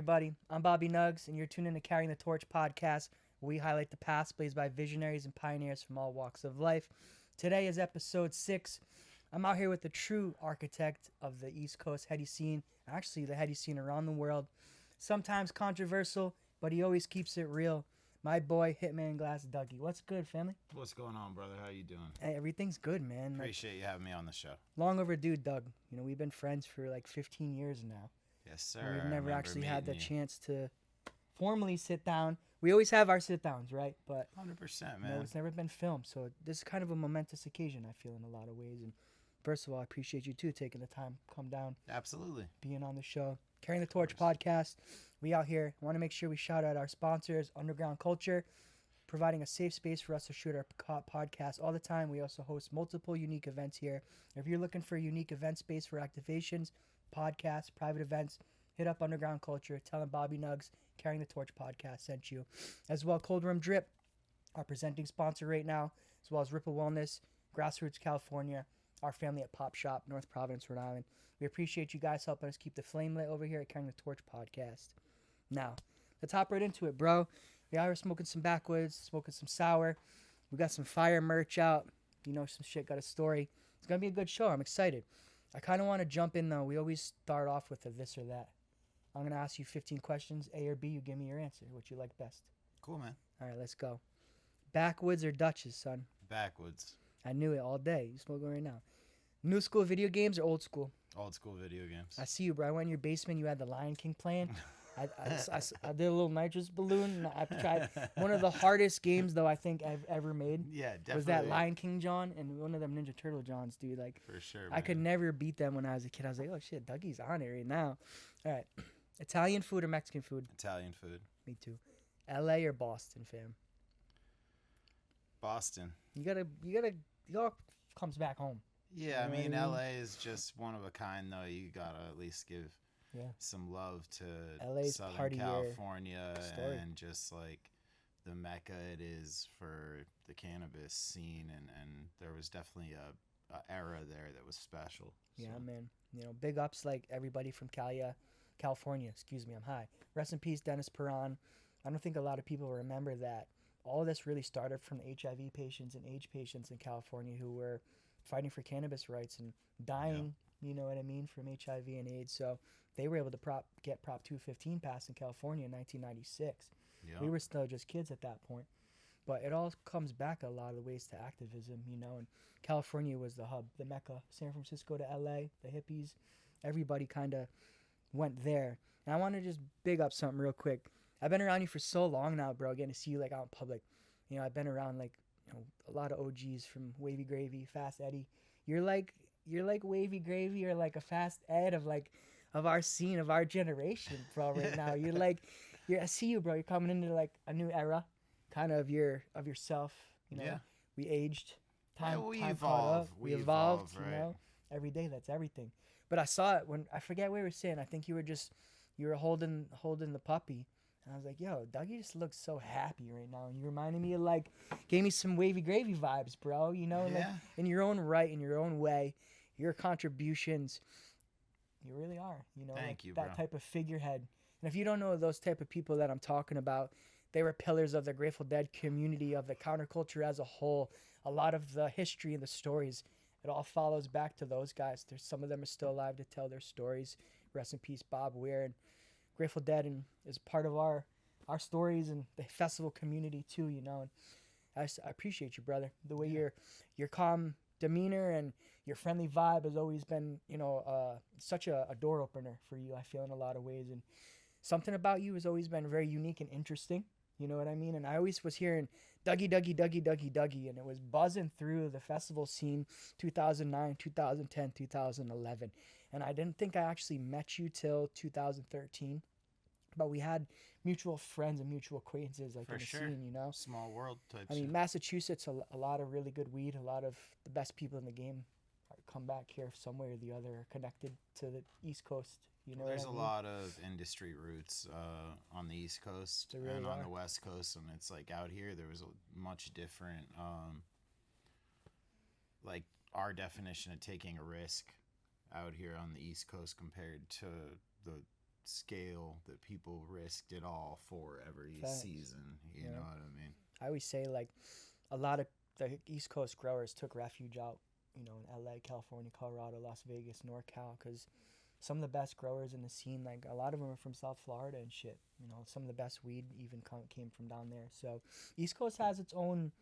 everybody? I'm Bobby Nuggs, and you're tuned in to Carrying the Torch podcast, where we highlight the past blazed by visionaries and pioneers from all walks of life. Today is episode 6. I'm out here with the true architect of the East Coast heady scene, actually the heady scene around the world. Sometimes controversial, but he always keeps it real. My boy, Hitman Glass Dougie. What's good, family? What's going on, brother? How you doing? Hey, everything's good, man. Appreciate you having me on the show. Long overdue, Doug. You know, we've been friends for like 15 years now. Yes, sir. And we've never actually had the you. chance to formally sit down. We always have our sit downs, right? But 100%, man. no, it's never been filmed. So this is kind of a momentous occasion, I feel, in a lot of ways. And first of all, I appreciate you too taking the time to come down, Absolutely. being on the show. Carrying the Torch podcast. We out here want to make sure we shout out our sponsors, Underground Culture, providing a safe space for us to shoot our podcast all the time. We also host multiple unique events here. If you're looking for a unique event space for activations, podcasts, private events, hit up Underground Culture. Tell them Bobby Nuggs, Carrying the Torch podcast sent you. As well, Cold Room Drip, our presenting sponsor right now, as well as Ripple Wellness, Grassroots California, our family at Pop Shop, North Providence, Rhode Island. We appreciate you guys helping us keep the flame lit over here at Carrying the Torch podcast. Now, let's hop right into it, bro. We are smoking some backwoods, smoking some sour. We got some fire merch out. You know, some shit, got a story. It's going to be a good show. I'm excited. I kind of want to jump in, though. We always start off with a this or that. I'm going to ask you 15 questions, A or B. You give me your answer, what you like best. Cool, man. All right, let's go. Backwoods or Dutchess, son? Backwoods. I knew it all day. You smoking right now. New school video games or old school? Old school video games. I see you, bro. I went in your basement. You had the Lion King playing. I did a little nitrous balloon. And I tried one of the hardest games, though, I think I've ever made. Yeah, definitely. Was that Lion King John and one of them Ninja Turtle Johns, dude. Like, For sure, man. I could never beat them when I was a kid. I was like, oh, shit, Dougie's on it right now. All right. Italian food or Mexican food? Italian food. Me too. L.A. or Boston, fam? Boston. It all comes back home. Yeah, You know I mean, what I mean? LA is just one of a kind, though. You gotta at least give some love to LA's Southern part of your California story. and just like the mecca it is for the cannabis scene, and there was definitely a era there that was special. Yeah, so. man. You know, big ups like everybody from California. Excuse me, I'm high. Rest in peace, Dennis Perron. I don't think a lot of people remember that. All of this really started from HIV patients and AIDS patients in California who were fighting for cannabis rights and dying, you know what I mean, from HIV and AIDS. So they were able to get Prop 215 passed in California in 1996. Yeah. We were still just kids at that point. But it all comes back a lot of ways to activism, you know, and California was the hub, the mecca. San Francisco to LA, the hippies, everybody kind of went there. And I want to just big up something real quick. I've been around you for so long now, bro, getting to see you like out in public. You know, I've been around like, you know, a lot of OGs from Wavy Gravy, Fast Eddie. You're like Wavy Gravy or like a Fast Ed of our scene, of our generation, bro, right now. I see you, bro. You're coming into like a new era, kind of yourself, you know. Yeah. We aged. Time we caught evolve. up. We evolved, right? you know. Every day, that's everything. But I saw it when, I forget what we were saying. I think you were holding the puppy. And I was like, yo, Dougie just looks so happy right now. And you reminded me of gave me some Wavy Gravy vibes, bro. You know, like in your own right, in your own way, your contributions, you really are, you know, Thank you, that bro. type of figurehead. And if you don't know those type of people that I'm talking about, they were pillars of the Grateful Dead community, of the counterculture as a whole. A lot of the history and the stories, it all follows back to those guys. Some of them are still alive to tell their stories. Rest in peace, Bob Weir. And Grateful Dead and is part of our stories and the festival community too, you know. And I appreciate you, brother. The way your calm demeanor and your friendly vibe has always been, you know, such a door opener for you, I feel, in a lot of ways. And something about you has always been very unique and interesting. You know what I mean? And I always was hearing Dougie, and it was buzzing through the festival scene 2009, 2010, 2011. And I didn't think I actually met you till 2013. But we had mutual friends and mutual acquaintances like For in the sure. scene, you know? Small world type I mean, shit. Massachusetts, a lot of really good weed. A lot of the best people in the game come back here some way or the other, are connected to the East Coast. You know, There's what I a mean? lot of industry roots on the East Coast There really and on are. the West Coast, and it's like out here there was a much different, like our definition of taking a risk out here on the East Coast compared to the scale that people risked it all for every Facts. season. You Yeah. know what I mean? I always say like a lot of the East Coast growers took refuge out, in LA, California, Colorado, Las Vegas, NorCal, because some of the best growers in the scene, like a lot of them are from South Florida and shit. Some of the best weed even came from down there. So East Coast has its own,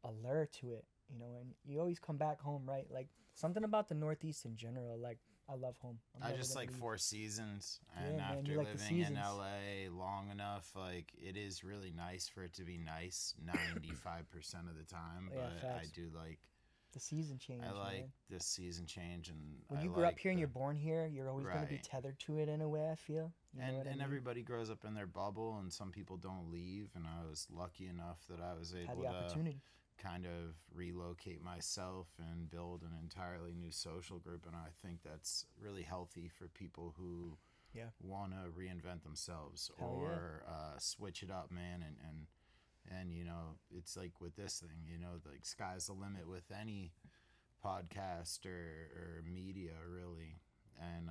allure to it, and you always come back home, right? Like something about the Northeast in general, like I love home. I just like leave. 4 seasons, Yeah, and man, after you like the living in seasons. LA long enough, like it is really nice for it to be nice 95% of the time. Yeah, But I facts. do like The season change, I like man. the season change, and When I you grew up like here and the, you're born here, you're always going to be right. tethered to it in a way, I feel. You know what I And mean? everybody grows up in their bubble, and some people don't leave. And I was lucky enough that I was Had able the to opportunity. kind of relocate myself and build an entirely new social group. And I think that's really healthy for people who Yeah. want to reinvent themselves Hell or switch it up, man. And it's like with this thing, like sky's the limit with any podcast or media, really. And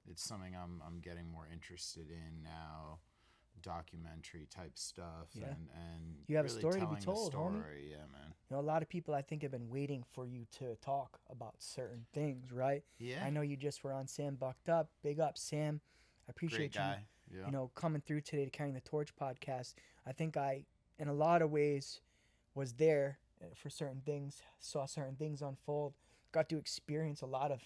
it's something I'm getting more interested in now, documentary type stuff. Yeah. And You have a really story to be telling told, the homie. story. Yeah, man. A lot of people I think have been waiting for you to talk about certain things, right? Yeah. I know you just were on Sam Bucked Up. Big up, Sam. I appreciate Great guy. Yeah. you, coming through today to Carrying the Torch podcast. I think I, in a lot of ways, was there for certain things, saw certain things unfold, got to experience a lot of,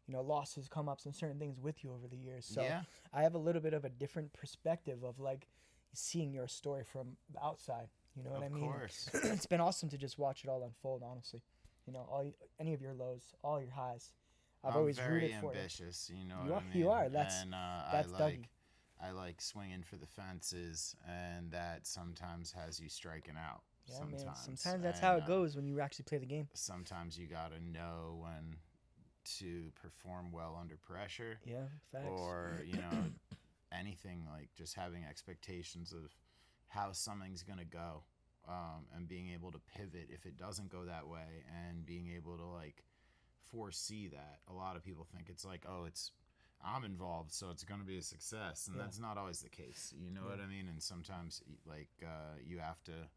losses, come ups, and certain things with you over the years. So Yeah. I have a little bit of a different perspective of like seeing your story from the outside. You know what I mean? Of course. It's been awesome to just watch it all unfold, honestly. Any of your lows, all your highs. I've I'm always very rooted for you. ambitious, you know You what are- I mean? you are. That's I like Dougie. I like swinging for the fences, and that sometimes has you striking out. Yeah, sometimes. man. Sometimes that's how And, it goes when you actually play the game. Sometimes you gotta know when to perform well under pressure, Yeah, facts. or anything, like just having expectations of how something's gonna go, and being able to pivot if it doesn't go that way, and being able to like foresee that. A lot of people think it's like, oh, I'm involved, so it's going to be a success, and Yeah. that's not always the case. You know what I mean? And sometimes, like, you have to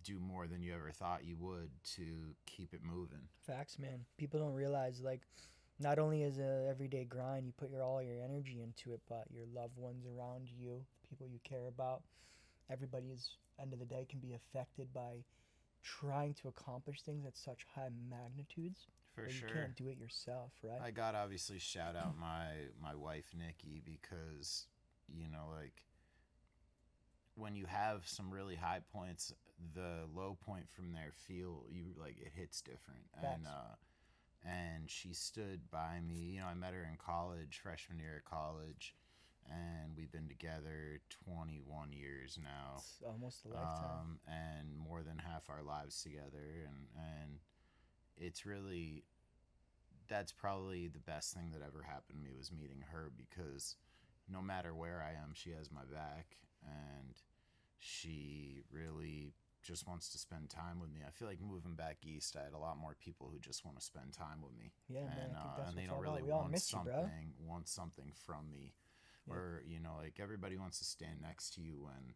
do more than you ever thought you would to keep it moving. Facts, man. People don't realize like not only is a everyday grind, you put all your energy into it, but your loved ones around you, the people you care about, everybody's end of the day can be affected by trying to accomplish things at such high magnitudes. For but sure. You can't do it yourself, right? I got obviously shout out my wife Nikki, because like when you have some really high points, the low point from there it hits different. Facts. And she stood by me. I met her in college, freshman year of college, and we've been together 21 years now. It's almost a lifetime. And more than half our lives together, and it's really, that's probably the best thing that ever happened to me, was meeting her, because no matter where I am, she has my back, and she really just wants to spend time with me. I feel like moving back east, I had a lot more people who just want to spend time with me. Yeah, man. I think that's and they what it's don't all really about. We all want miss you, bro. something from me. Yeah. Or like everybody wants to stand next to you when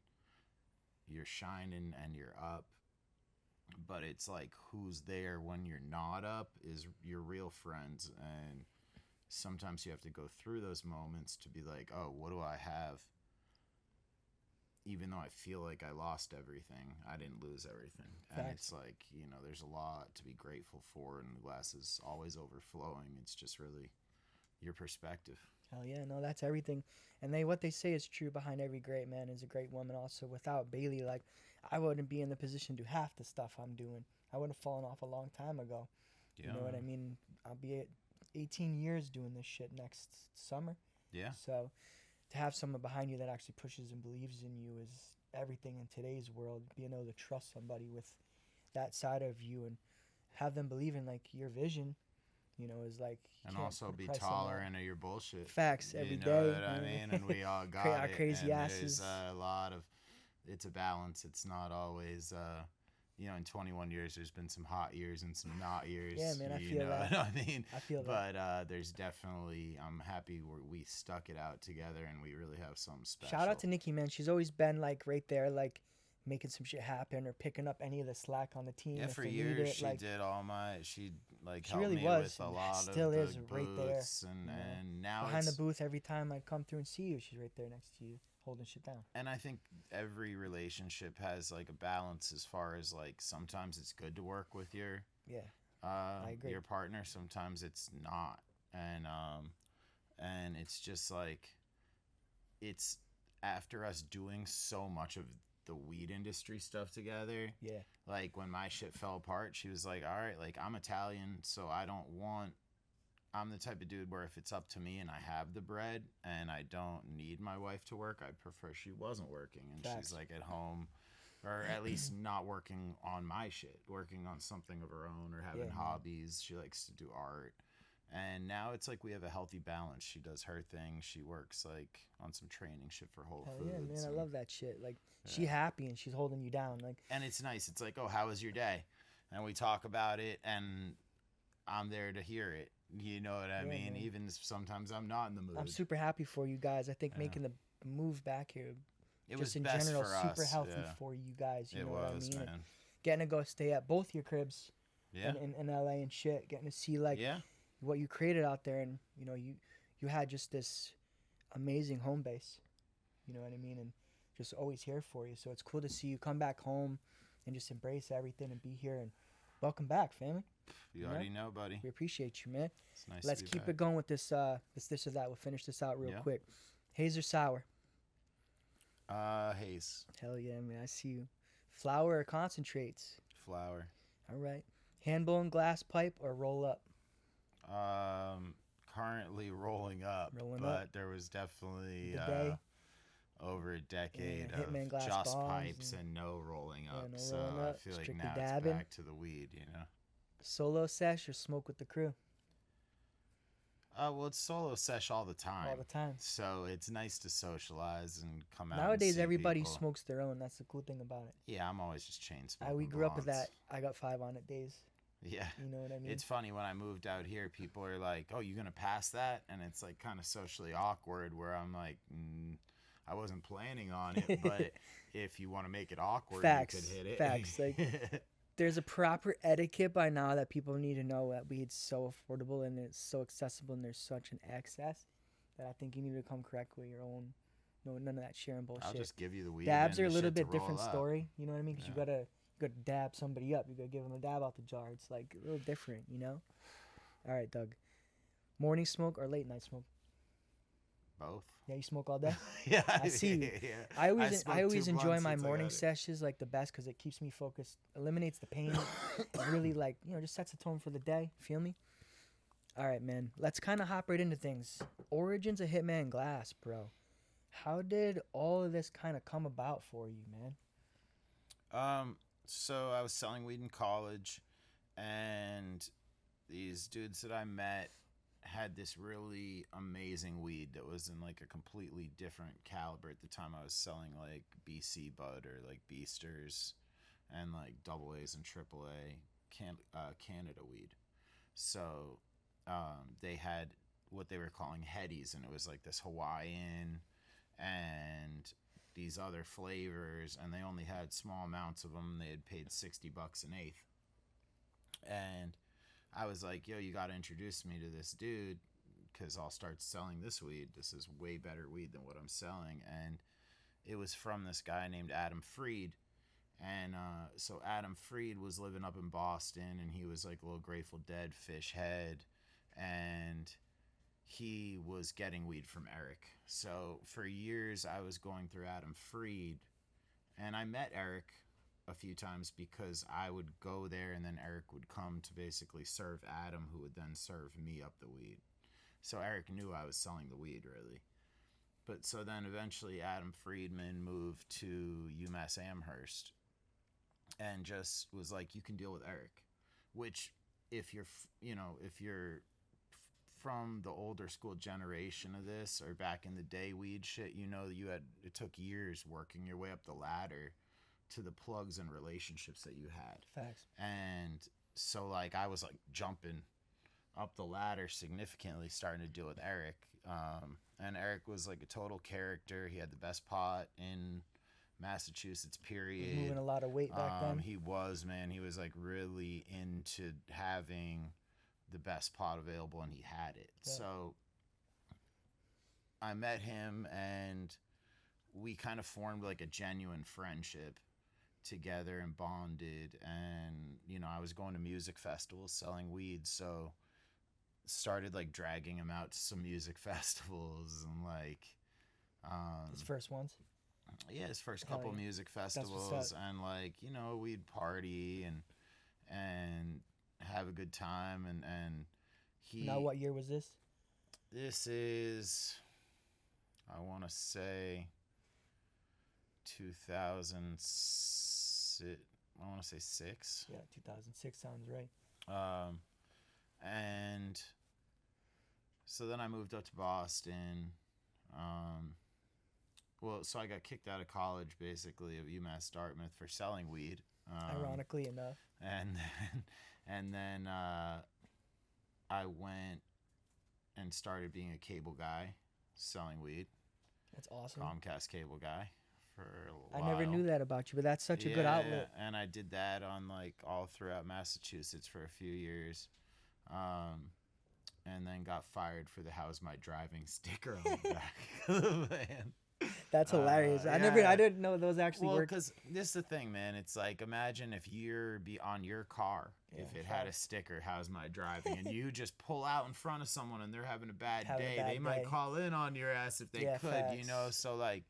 you're shining and you're up, but it's like who's there when you're not up is your real friends. And sometimes you have to go through those moments to be like, oh, what do I have? Even though I feel like I lost everything, I didn't lose everything. And Facts. it's like, there's a lot to be grateful for, and the glass is always overflowing. It's just really your perspective. Hell yeah, no, that's everything. And what they say is true. Behind every great man is a great woman. Also, without Bailey, like, I wouldn't be in the position to do half the stuff I'm doing. I would have fallen off a long time ago. Yeah. You know what I mean? I'll be at 18 years doing this shit next summer. Yeah. So to have someone behind you that actually pushes and believes in you is everything in today's world. Being able to trust somebody with that side of you and have them believe in like your vision, is like. And also be tolerant of your bullshit. Facts every day. You know what I mean? And we all got our it. crazy and asses. There's it's a balance. It's not always, in 21 years, there's been some hot years and some not years. Yeah, man, I you feel know that. what I mean? I feel that. But there's definitely, I'm happy we stuck it out together and we really have something special. Shout out to Nikki, man. She's always been like right there, like making some shit happen or picking up any of the slack on the team. Yeah, if for they need years it. she like, did all my. She like she helped really me was, with a and lot still of the is right there. booths, You know, and now behind the it's, booth every time I come through and see you, she's right there next to you, holding shit down. and I think every relationship has like a balance as far as like sometimes it's good to work with Yeah, I agree. your partner, sometimes it's not, and it's just like it's after us doing so much of the weed industry stuff together. Yeah, Like when my shit fell apart, she was like, all right, like I'm Italian, so I'm the type of dude where if it's up to me and I have the bread and I don't need my wife to work, I'd prefer she wasn't working. And Facts. she's like at home, or at least not working on my shit, working on something of her own or having Yeah, man. hobbies. She likes to do art. And now it's like we have a healthy balance. She does her thing. She works like on some training shit for Whole hell Foods. yeah, man. I and- love that shit. Like, she happy and she's holding you down. Like, And it's nice. It's like, oh, how was your day? And we talk about it, and I'm there to hear it. You know what I Yeah, mean? man. Even if sometimes I'm not in the mood. I'm super happy for you guys. I think Yeah. making the move back here, It just was in best general, for super us. healthy Yeah. for you guys. You It know was, what I mean? And man. getting to go stay at both your cribs Yeah. in LA and shit. Getting to see like Yeah. what you created out there, and you had just this amazing home base. You know what I mean? And just always here for you. So it's cool to see you come back home and just embrace everything and be here. And welcome back, family. You already know, buddy. We appreciate you, man. It's nice Let's to be keep back. it going with this this or that. We'll finish this out real Yeah. quick. Haze or sour? Haze. Hell yeah, man. I see you. Flour or concentrates? Flour. All right. Hand blown glass pipe or roll up? Currently rolling up, Rolling but up. there was definitely The day. over a decade Yeah, Hitman of glass just bombs pipes and- and no rolling Yeah, up. no So rolling I up, feel like strictly now dabbing. it's back to the weed, Solo sesh or smoke with the crew? Well, it's solo sesh all the time. All the time. So it's nice to socialize and come out. and Nowadays, see everybody people. smokes their own. That's the cool thing about it. Yeah, I'm always just chain smoking. We grew up with blunts. that. I got 5 on it days. Yeah. You know what I mean? It's funny when I moved out here, people are like, "Oh, you gonna pass that?" And it's like kind of socially awkward. Where I'm like, I wasn't planning on it, but if you want to make it awkward, Facts. you could hit it. Facts. Like, there's a proper etiquette by now that people need to know that weed's so affordable and it's so accessible and there's such an access that I think you need to come correct with your own. No, none of that sharing bullshit. I'll just give you the weed. Dabs and are a the little shit to bit roll different up. story. You know what I mean? Because Yeah. you gotta dab somebody up. You gotta give them a dab out the jar. It's like a little different, you know. All right, Doug. Morning smoke or late night smoke? Both. Yeah, you smoke all day. Yeah, I see you. Yeah. I always smoked I always 2 enjoy blunts my since I morning got it. sessions like the best because it keeps me focused, eliminates the pain, and really like just sets the tone for the day. Feel me? All right, man. Let's kind of hop right into things. Origins of Hitman Glass, bro. How did all of this kind of come about for you, man? So I was selling weed in college, and these dudes that I met had this really amazing weed that was in like a completely different caliber. At the time I was selling like BC Bud or like Beasters and like double A's and triple A Canada weed. So they had what they were calling headies, and it was like this Hawaiian and these other flavors, and they only had small amounts of them. They had paid $60 an eighth, and I was like, yo, you got to introduce me to this dude because I'll start selling this weed. This is way better weed than what I'm selling. And it was from this guy named Adam Freed. And so Adam Freed was living up in Boston, and he was like a little Grateful Dead fish head. And he was getting weed from Eric. So for years, I was going through Adam Freed. And I met Eric a few times because I would go there and then Eric would come to basically serve Adam, who would then serve me up the weed. So Eric knew I was selling the weed, really. But so then eventually Adam Friedman moved to UMass Amherst and just was like, you can deal with Eric, which if you're from the older school generation of this or back in the day weed shit, it took years working your way up the ladder to the plugs and relationships that you had. Facts. And so like I was like jumping up the ladder significantly, starting to deal with Eric. And Eric was like a total character. He had the best pot in Massachusetts, period. He was moving a lot of weight back then. He was, man. He was like really into having the best pot available, and he had it. Yeah. So I met him, and we kind of formed like a genuine friendship together and bonded. And you know, I was going to music festivals selling weed, so started like dragging him out to some music festivals and like His first ones. yeah, his first Hell couple yeah. music what's festivals, up. and like, you know, we'd party and have a good time. And he Now, what year was this? this is, I want to say 2006. I want to say 6. Yeah, 2006 sounds right. And so then I moved up to Boston. Well, so I got kicked out of college, basically, of UMass Dartmouth for selling weed. Ironically enough. And then I went and started being a cable guy, selling weed. That's awesome. Comcast cable guy for a I while. never knew that about you, but that's such a good outlet. Yeah. And I did that on like all throughout Massachusetts for a few years. And then got fired for the "How's my driving" sticker on the back of the van. That's hilarious. I didn't know those actually Well, worked. because this is the thing, man. It's like, imagine if you're on your car, Yeah, if it had a facts. sticker, "How's my driving," and you just pull out in front of someone and they're having a bad Having a day, bad they might day. call in on your ass if they Yeah, could, you know? facts. So, like,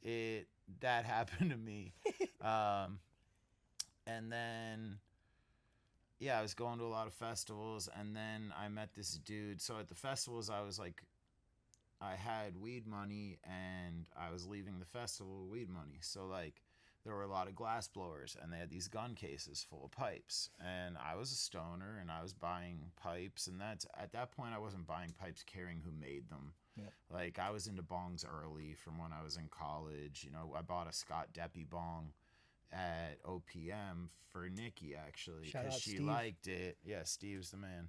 that happened to me. And then, yeah, I was going to a lot of festivals, and then I met this dude. So at the festivals, I was like, I had weed money, and I was leaving the festival with weed money. So like, there were a lot of glass blowers, and they had these gun cases full of pipes. And I was a stoner, and I was buying pipes, and at that point I wasn't buying pipes caring who made them. Yeah. Like, I was into bongs early from when I was in college. You know, I bought a Scott Deppy bong at OPM for Nikki, actually, Shout because out she Steve. liked it. Yeah, Steve's the man.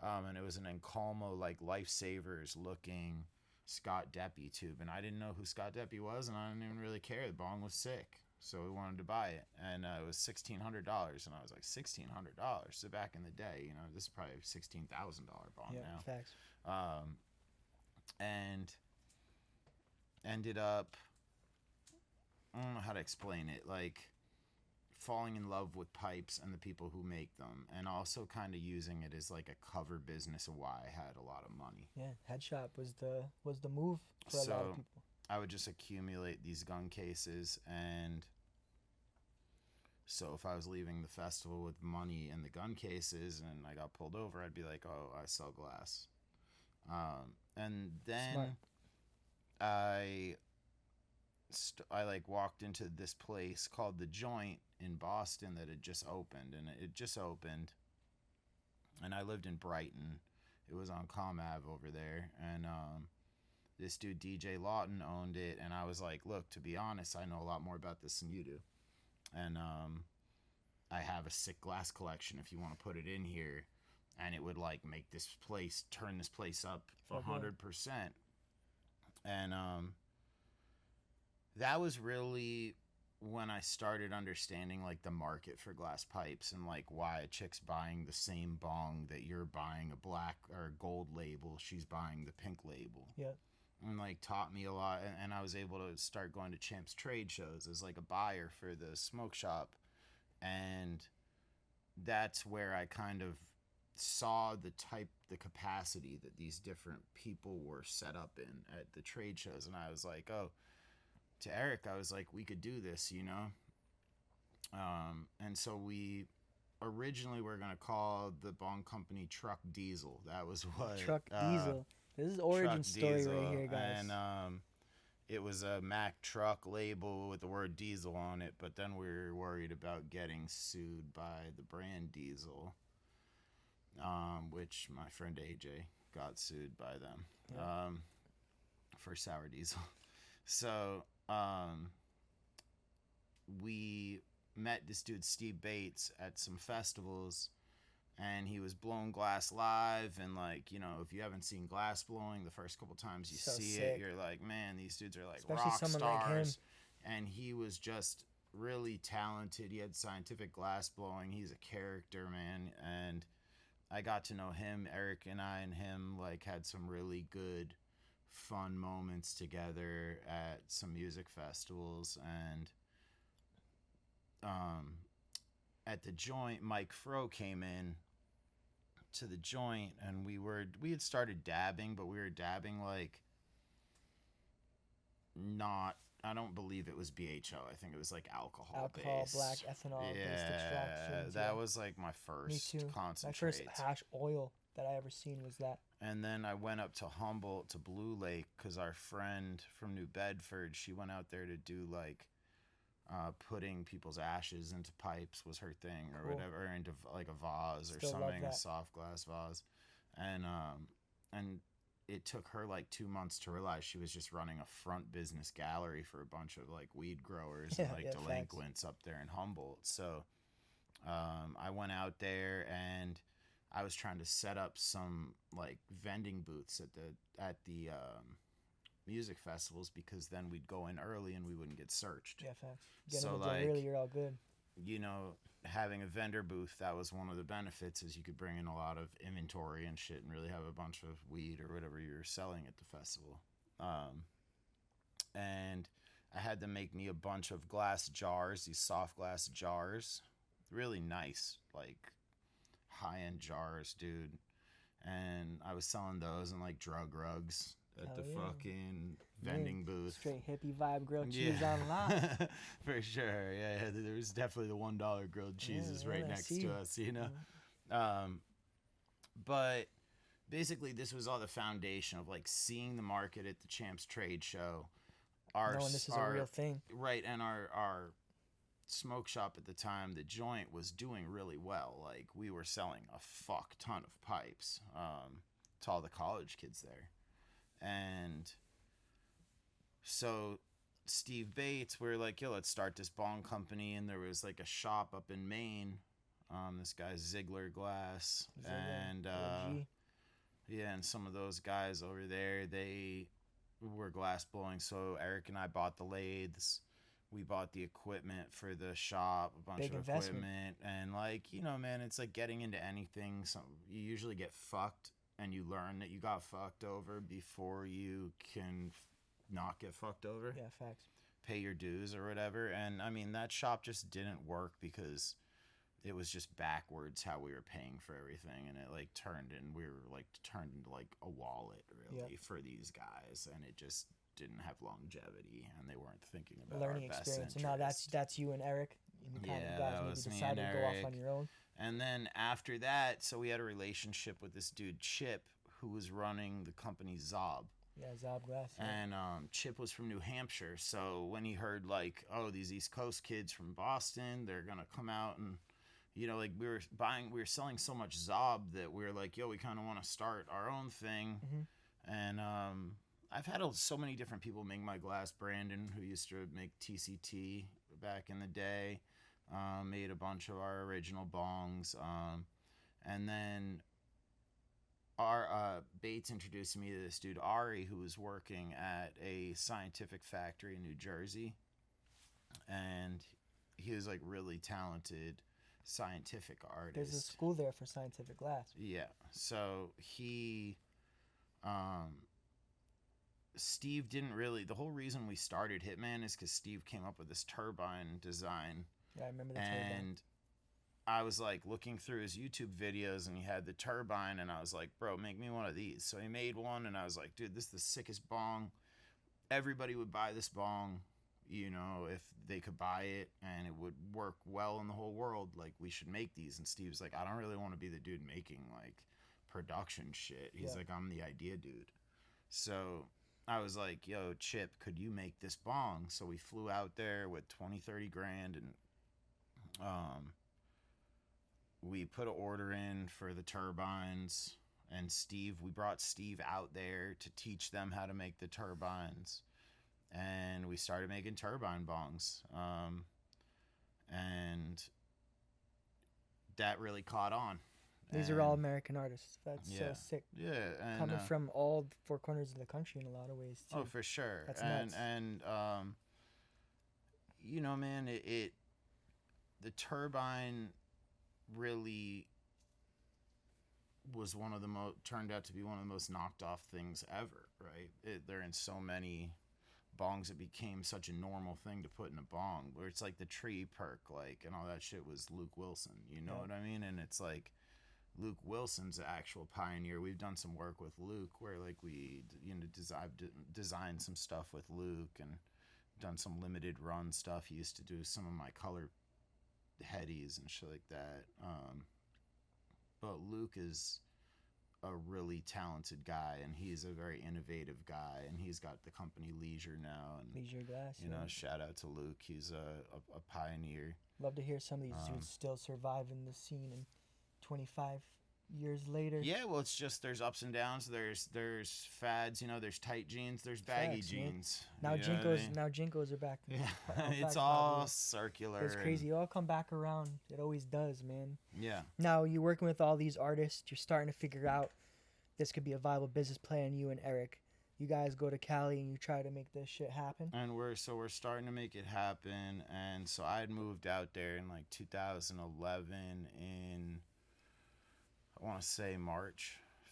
And it was an Encalmo, like, Lifesavers looking Scott Deppy tube, and I didn't know who Scott Deppy was, and I didn't even really care. The bong was sick, so we wanted to buy it, and it was $1,600, and I was like, $1,600. So back in the day, you know, this is probably a $16,000 bong Yeah, now. facts. And ended up, I don't know how to explain it, like falling in love with pipes and the people who make them, and also kind of using it as like a cover business of why I had a lot of money. Yeah, head shop was the move for a lot of people. I would just accumulate these gun cases, and so if I was leaving the festival with money in the gun cases and I got pulled over, I'd be like, oh, I sell glass. And then Smart. I like walked into this place called The Joint in Boston that had just opened, and it just opened, and I lived in Brighton. It was on Comm Ave over there, and this dude DJ Lawton owned it, and I was like, look, to be honest, I know a lot more about this than you do, and I have a sick glass collection if you want to put it in here, and it would like make this place, turn this place up 100%. And that was really when I started understanding like the market for glass pipes, and like why a chick's buying the same bong that you're buying a black or gold label, she's buying the pink label. Yeah. And like taught me a lot, and I was able to start going to Champs trade shows as like a buyer for the smoke shop, and that's where I kind of saw the capacity that these different people were set up in at the trade shows, and I was like, oh, to Eric, I was like, we could do this, you know? And so we originally were going to call the bong company Truck Diesel. That was what... Truck Diesel. This is origin story Diesel, right here, guys. And it was a Mack truck label with the word diesel on it, but then we were worried about getting sued by the brand Diesel, which my friend AJ got sued by them. Yeah. For sour diesel. So we met this dude Steve Bates at some festivals, and he was blowing glass live. And like, you know, if you haven't seen glass blowing, the first couple times you So see sick. it, you're like, man, these dudes are like Especially rock someone like him. stars. And he was just really talented. He had scientific glass blowing. He's a character, man. And I got to know him. Eric and I and him like had some really good fun moments together at some music festivals. And at the joint, Mike Fro came in to the joint, and we had started dabbing, but we were dabbing like not, I don't believe it was BHO. I think it was like alcohol based. Black ethanol based extractions. That was like my first concentrate. My first hash oil that I ever seen was that. And then I went up to Humboldt to Blue Lake because our friend from New Bedford, she went out there to do like putting people's ashes into pipes was her thing, or whatever, into like a vase or something, a soft glass vase. And it took her like 2 months to realize she was just running a front business gallery for a bunch of like weed growers and like delinquents up there in Humboldt. So I went out there and I was trying to set up some like vending booths at the music festivals, because then we'd go in early and we wouldn't get searched. Yeah, facts. Getting into early, you're all good. You know, having a vendor booth, that was one of the benefits, is you could bring in a lot of inventory and shit and really have a bunch of weed or whatever you're selling at the festival. And I had them make me a bunch of glass jars, these soft glass jars, really nice, like high-end jars, dude. And I was selling those and like drug rugs at the fucking vending booth. Straight hippie vibe grilled cheese on lot. For sure. Yeah, there was definitely the $1 grilled cheeses right next to us, you know. But basically this was all the foundation of like seeing the market at the Champs Trade Show. Knowing this is a real thing. Right, and our smoke shop at the time, the joint, was doing really well. Like we were selling a fuck ton of pipes to all the college kids there. And so Steve Bates, we were like, yo, let's start this bong company. And there was like a shop up in Maine, this guy Ziegler Glass, and and some of those guys over there, they were glass blowing. So Eric and I bought the lathes. We bought the equipment for the shop, a bunch of equipment. And like, you know, man, it's like getting into anything. You usually get fucked, and you learn that you got fucked over before you can not get fucked over. Yeah, facts. Pay your dues or whatever. And I mean, that shop just didn't work because it was just backwards how we were paying for everything. And it like turned into like a wallet really for these guys. And it just didn't have longevity, and they weren't thinking about learning our best experience. Interest. And now that's you and Eric. You kind of guys maybe decided to go off on your own. And then after that, so we had a relationship with this dude Chip, who was running the company Zob. Yeah, Zob Glass. Yeah. And Chip was from New Hampshire, so when he heard like, oh, these East Coast kids from Boston, they're gonna come out, and you know, like we were selling so much Zob that we were like, yo, we kind of want to start our own thing. Mm-hmm. And I've had so many different people make my glass. Brandon, who used to make TCT back in the day, made a bunch of our original bongs. And then our Bates introduced me to this dude, Ari, who was working at a scientific factory in New Jersey. And he was like really talented scientific artist. There's a school there for scientific glass. Yeah. So he... Steve didn't really... The whole reason we started Hitman is because Steve came up with this turbine design. Yeah, I remember the turbine. And I was like looking through his YouTube videos, and he had the turbine, and I was like, bro, make me one of these. So he made one, and I was like, dude, this is the sickest bong. Everybody would buy this bong, you know, if they could buy it, and it would work well in the whole world. Like, we should make these. And Steve's like, I don't really want to be the dude making like production shit. He's like, I'm the idea dude. So I was like, yo, Chip, could you make this bong? So we flew out there with 20-30 grand, and we put an order in for the turbines. And we brought Steve out there to teach them how to make the turbines. And we started making turbine bongs. and that really caught on. These are all American artists. That's so sick. Yeah, and coming from all four corners of the country in a lot of ways too. Oh, for sure. That's nuts. And you know, man, the Turbine really was one of the turned out to be one of the most knocked off things ever, right? They're in so many bongs, it became such a normal thing to put in a bong, where it's like the tree perk, like, and all that shit was Luke Wilson, you know what I mean? And it's like Luke Wilson's the actual pioneer. We've done some work with Luke where like we, you know, designed some stuff with Luke and done some limited run stuff. He used to do some of my color headies and shit like that. But Luke is a really talented guy, and he's a very innovative guy, and he's got the company Leisure now. And Leisure Glass. You know, shout out to Luke. He's a pioneer. Love to hear some of these dudes still surviving the scene and 25 years later. Yeah, well, it's just there's ups and downs. There's fads, you know. There's tight jeans. There's baggy jeans. Now Jinkos are back. Yeah, it's all circular. It's crazy. It all come back around. It always does, man. Yeah. Now you're working with all these artists. You're starting to figure out this could be a viable business plan. You and Eric, you guys go to Cali and you try to make this shit happen. And we're starting to make it happen. And so I had moved out there in like 2011 in, I want to say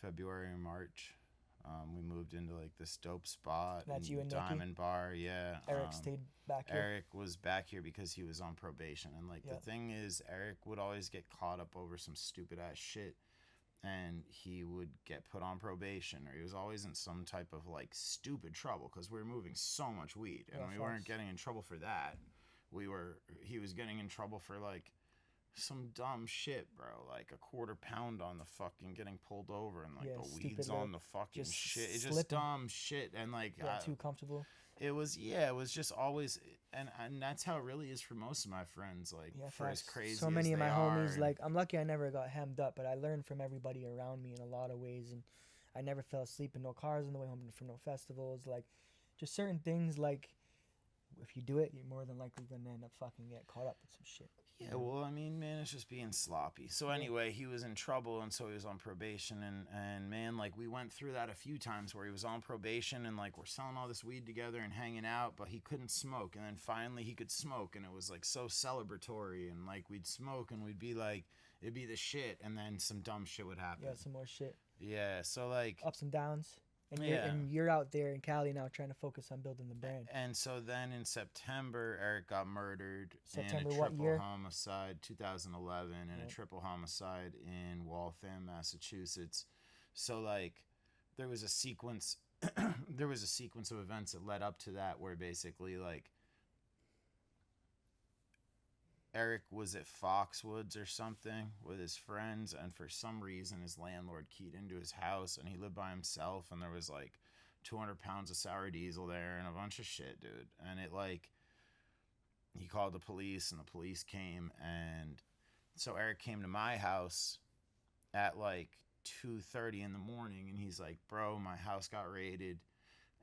February or March. We moved into like this dope spot. That's you and Diamond Nikki? Bar, yeah. Eric stayed back here. Eric was back here because he was on probation. And like the thing is, Eric would always get caught up over some stupid ass shit. And he would get put on probation, or he was always in some type of like stupid trouble because we were moving so much weed, and we weren't getting in trouble for that. He was getting in trouble for like some dumb shit, bro, like a quarter pound on the fucking getting pulled over, and like the weeds on the fucking shit. It's just dumb shit, and like too comfortable. It was just always, and that's how it really is for most of my friends. Like for as crazy so many as of my they homies, are, like I'm lucky I never got hemmed up, but I learned from everybody around me in a lot of ways, and I never fell asleep in no cars on the way home from no festivals. Like just certain things, like if you do it, you're more than likely gonna end up fucking get caught up with some shit. Yeah, well, I mean, man, it's just being sloppy. So anyway, he was in trouble, and so he was on probation, and man, like, we went through that a few times where he was on probation, and, like, we're selling all this weed together and hanging out, but he couldn't smoke, and then finally he could smoke, and it was, like, so celebratory, and, like, we'd smoke, and we'd be, like, it'd be the shit, and then some dumb shit would happen. Yeah, some more shit. Yeah, so, like... ups and downs. And you're out there in Cali now trying to focus on building the brand. And so then in September, Eric got murdered in a what triple year? homicide, 2011, and a triple homicide in Waltham, Massachusetts. So like there was a sequence of events that led up to that where basically like Eric was at Foxwoods or something with his friends, and for some reason his landlord keyed into his house, and he lived by himself, and there was like 200 pounds of sour diesel there and a bunch of shit, dude. And it like, he called the police, and the police came, and so Eric came to my house at like 2:30 in the morning, and he's like, bro, my house got raided.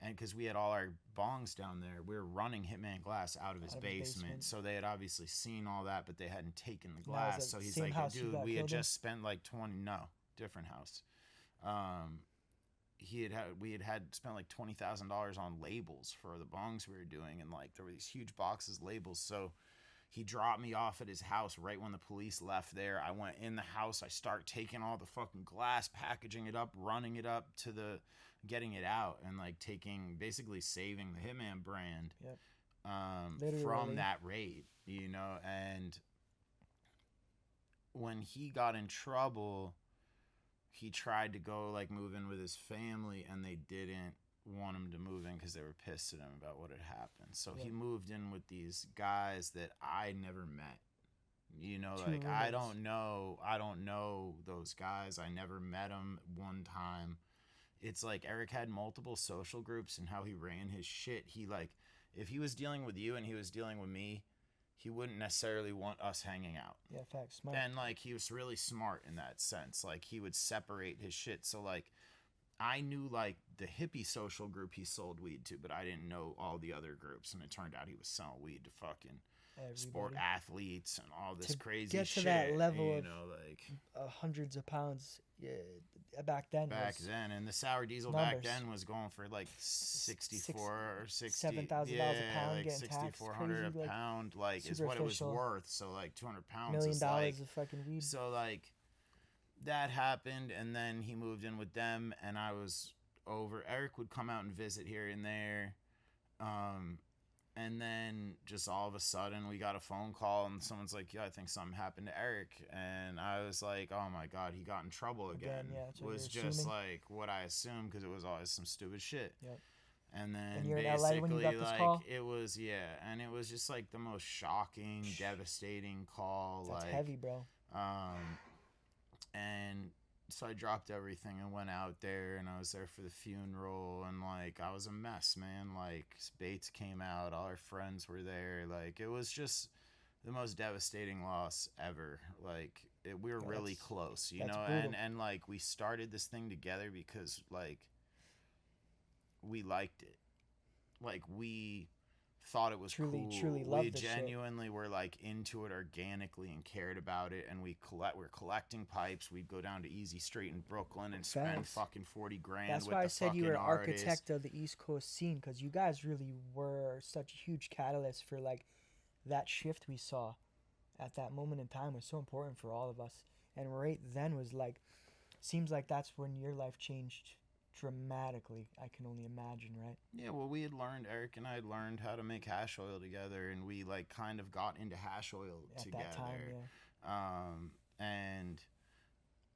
And because we had all our bongs down there, we were running Hitman glass out of his basement. So they had obviously seen all that, but they hadn't taken the glass. So he's like, dude, we had just spent like different house. We had spent like $20,000 on labels for the bongs we were doing. And like, there were these huge boxes, labels. So he dropped me off at his house right when the police left there. I went in the house. I start taking all the fucking glass, packaging it up, running it up to getting it out, and like basically saving the Hitman brand from that raid, you know. And when he got in trouble, he tried to go like move in with his family, and they didn't want him to move in because they were pissed at him about what had happened. So he moved in with these guys that I never met. You know, like I don't know those guys. I never met them one time. It's like Eric had multiple social groups, and how he ran his shit. He like, if he was dealing with you and he was dealing with me, he wouldn't necessarily want us hanging out. Yeah, facts. Smart. And like, he was really smart in that sense. Like, he would separate his shit. So like, I knew like the hippie social group he sold weed to, but I didn't know all the other groups. And it turned out he was selling weed to fucking sport Everybody. athletes and all this To crazy get to shit. that level you of know, like hundreds of pounds back then. back was then, and the sour diesel numbers. back then was going for like 64 or 60, $7,000 yeah, a pound, like getting taxed 6,400 crazy, a like, pound, like is what it was superficial. worth. So like 200 pounds $1 million is like, of fucking weed. so like that happened, and then he moved in with them, and I was over. Eric would come out and visit here and there, and then just all of a sudden we got a phone call, and someone's like, yeah, I think something happened to Eric. And I was like, oh my god, he got in trouble again. Yeah, that's It what was you're just assuming. like what I assumed, because it was always some stupid shit. Yep. And then And you're in basically LA when you got this like call? it was, yeah, and it was just like the most shocking, devastating call. That's like heavy, bro. And so I dropped everything and went out there, and I was there for the funeral, and like I was a mess, man. Like Bates came out, all our friends were there. Like it was just the most devastating loss ever. Like we were really close, you know. brutal. And like we started this thing together because like we liked it. Like we thought it was Truly cool. loved We the shit. genuinely were like into it organically and cared about it, and we're collecting pipes. We'd go down to Easy Street in Brooklyn and spend Facts. fucking 40 grand. That's with why I the said you were an fucking artists. architect of the East Coast scene, because you guys really were such a huge catalyst for like that shift we saw at that moment in time was so important for all of us. And right then was like, seems like that's when your life changed dramatically. I can only imagine, right? Yeah, well, Eric and I had learned how to make hash oil together, and we like kind of got into hash oil At together. that time, yeah. And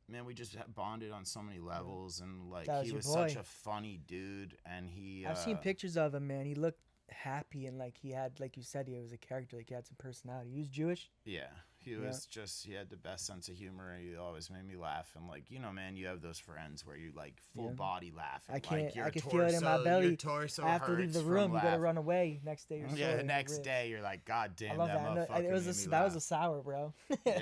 man, we just bonded on so many levels, and like That was he your was boy. such a funny dude, and he I've seen pictures of him, man. He looked happy, and like he had, like you said, he was a character. Like he had some personality. He was Jewish. Yeah, he was just, he had the best sense of humor. He always made me laugh. And like, you know, man, you have those friends where you like full body laughing. I can't. Like your I can torso, feel it in my belly. Your torso I have to leave hurts the from room. You gotta laugh. run away. Next day, you're Yeah, sore the in your next ribs. day you're like, God I damn, love that that. motherfucker It was made me that was laugh. a sour, bro. Yeah, that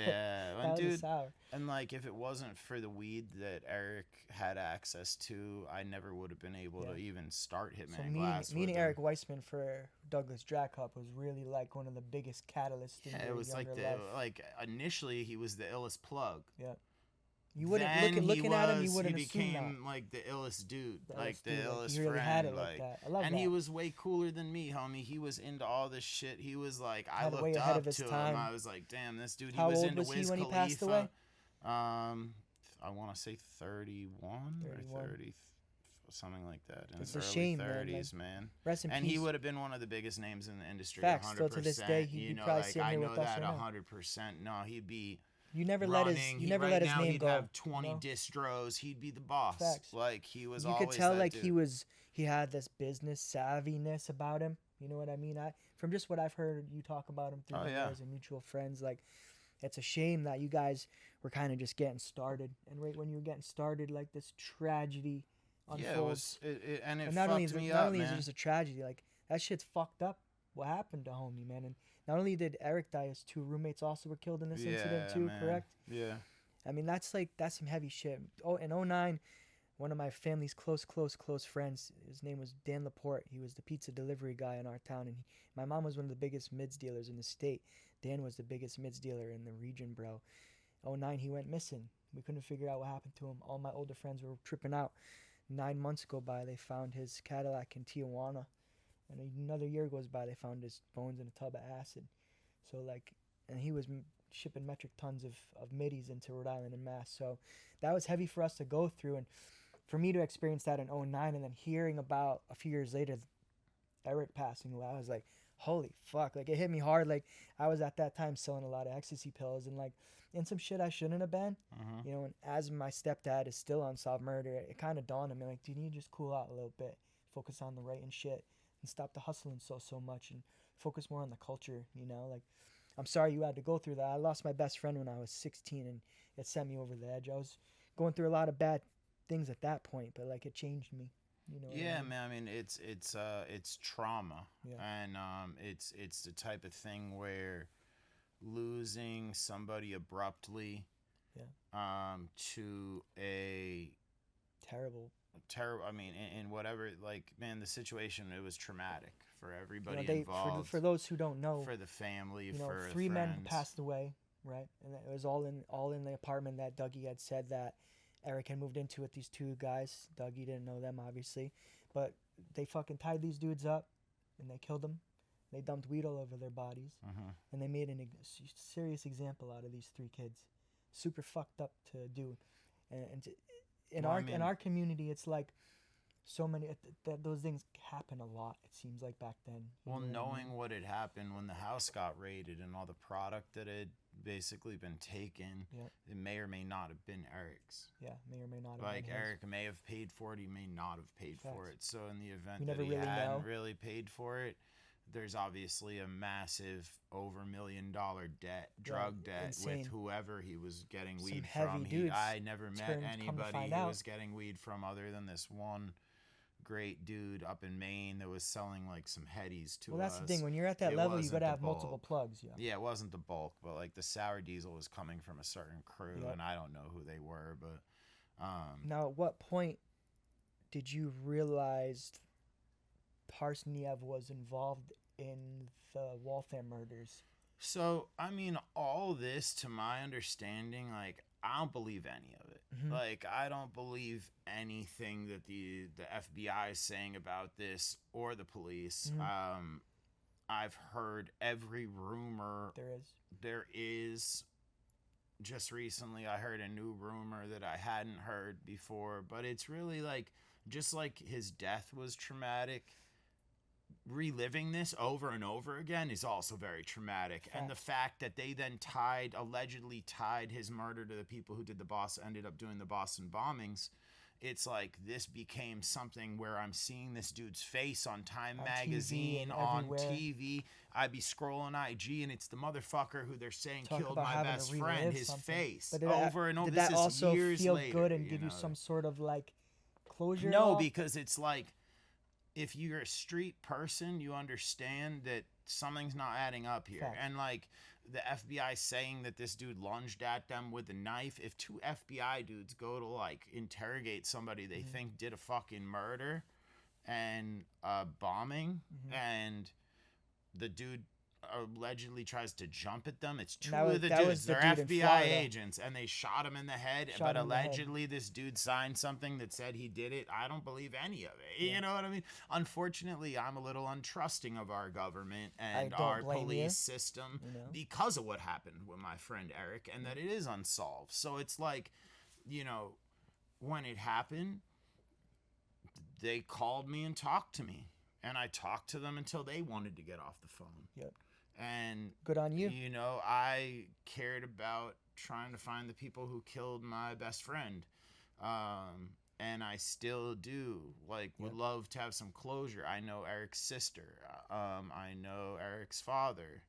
and was a dude, sour. and like if it wasn't for the weed that Eric had access to, I never would have been able to even start Hitman So Glass. meeting with him. Eric Weissman for Douglas Drag Cup was really like one of the biggest catalysts in Yeah, your it was like younger the life. like initially he was the illest plug. Yeah. You wouldn't Then looking at him. You wouldn't he assume that. became like the illest dude, The like illest the dude, like, illest he really friend, had it like that. I love and that. he was way cooler than me, homie. He was into all this shit. He was like, I Had way looked ahead up of his to time. him. I was like, damn, this dude. How he was old into was he Wiz when he Khalifa. passed away? I want to say 31 or 30, something like that. In It's his a early shame, man, 30s, man. Rest in And peace. he would have been one of the biggest names in the industry. Facts. 100%. Still to this day, he'd you be know, probably like sitting I here know with us that right now. 100%. No, he'd be. You never Running. let his now name he'd go. have 20 you know? distros. He'd be the boss. Facts. Like he was. You always could tell that like dude. he had this business savviness about him. You know what I mean? From just what I've heard you talk about him through the years and mutual friends, like it's a shame that you guys were kind of just getting started, and right when you were getting started, like this tragedy unfolds. Yeah, it was. And it not fucked only is me it, up, not only is man. it just a tragedy, like that shit's fucked up. What happened to homie, man? And not only did Eric die, his two roommates also were killed in this incident too. Man. Correct? Yeah. I mean, that's some heavy shit. Oh, in 2009, one of my family's close friends, his name was Dan Laporte. He was the pizza delivery guy in our town, and my mom was one of the biggest mids dealers in the state. Dan was the biggest mids dealer in the region, bro. 2009, he went missing. We couldn't figure out what happened to him. All my older friends were tripping out. 9 months go by, they found his Cadillac in Tijuana. And another year goes by, they found his bones in a tub of acid. So, like, and he was shipping metric tons of middies into Rhode Island and Mass. So that was heavy for us to go through. And for me to experience that in 2009 and then hearing about a few years later Eric passing away, I was like, holy fuck. Like, it hit me hard. Like, I was at that time selling a lot of ecstasy pills and like in some shit I shouldn't have been. You know, and as my stepdad is still unsolved murder, it kind of dawned on me, like, dude, you need to just cool out a little bit, focus on the right and shit, and stop the hustling so much and focus more on the culture, you know? Like, I'm sorry you had to go through that. I lost my best friend when I was 16, and it sent me over the edge. I was going through a lot of bad things at that point, but like it changed me. You know? Yeah, man. I mean, it's trauma, Yeah. and it's the type of thing where losing somebody abruptly, to a Terrible terrible. I mean, in whatever, like, man, the situation, it was traumatic for everybody they involved, for those who don't know, for the family, for the three men friends. passed away, right? And it was all in the apartment that Dougie had said that Eric had moved into with these two guys. Dougie didn't know them, obviously, but they fucking tied these dudes up and they killed them. They dumped weed all over their bodies, and they made serious example out of these three kids. Super fucked up to do, in our community, it's like so many those things happen a lot. It seems like back then. Well, knowing what had happened when the house got raided and all the product that had basically been taken, it may or may not have been Eric's. Yeah, may or may not have like been Eric may have paid for it, he may not have paid for it. So in the event that he really hadn't really paid for it, there's obviously a massive over $1 million drug debt insane. with whoever he was getting Some weed heavy from. dudes. I never met anybody who out. was getting weed from other than this one great dude up in Maine that was selling like some headies to us. Well, that's the thing. When you're at that level, you got to have multiple plugs. Yeah, it wasn't the bulk, but like the sour diesel was coming from a certain crew, and I don't know who they were. But now, at what point did you realize Parseniev was involved in the Waltham murders? So, I mean, all this, to my understanding, like, I don't believe any of it. Like, I don't believe anything that the FBI is saying about this or the police. I've heard every rumor. There is. Just recently, I heard a new rumor that I hadn't heard before. But it's really like, just like his death was traumatic, reliving this over and over again is also very traumatic. And the fact that they then allegedly tied his murder to the people who ended up doing the Boston bombings, it's like this became something where I'm seeing this dude's face on Time magazine, on TV. I'd be scrolling IG and it's the motherfucker who they're saying killed my best friend, his face, over and over. Did that also feel later, good and give you some sort of like closure? No, because it's like, if you're a street person, you understand that something's not adding up here. And like the FBI saying that this dude lunged at them with a knife. If two FBI dudes go to like interrogate somebody they think did a fucking murder and bombing, and the dude allegedly tries to jump at them, it's two of the dudes. They're FBI agents, and they shot him in the head. But allegedly, this dude signed something that said he did it. I don't believe any of it. You know what I mean? Unfortunately, I'm a little untrusting of our government and our police system because of what happened with my friend Eric, and that it is unsolved. So it's like, when it happened, they called me and talked to me, and I talked to them until they wanted to get off the phone. And good on you. I cared about trying to find the people who killed my best friend. And I still do. Like, would love to have some closure. I know Eric's sister. I know Eric's father.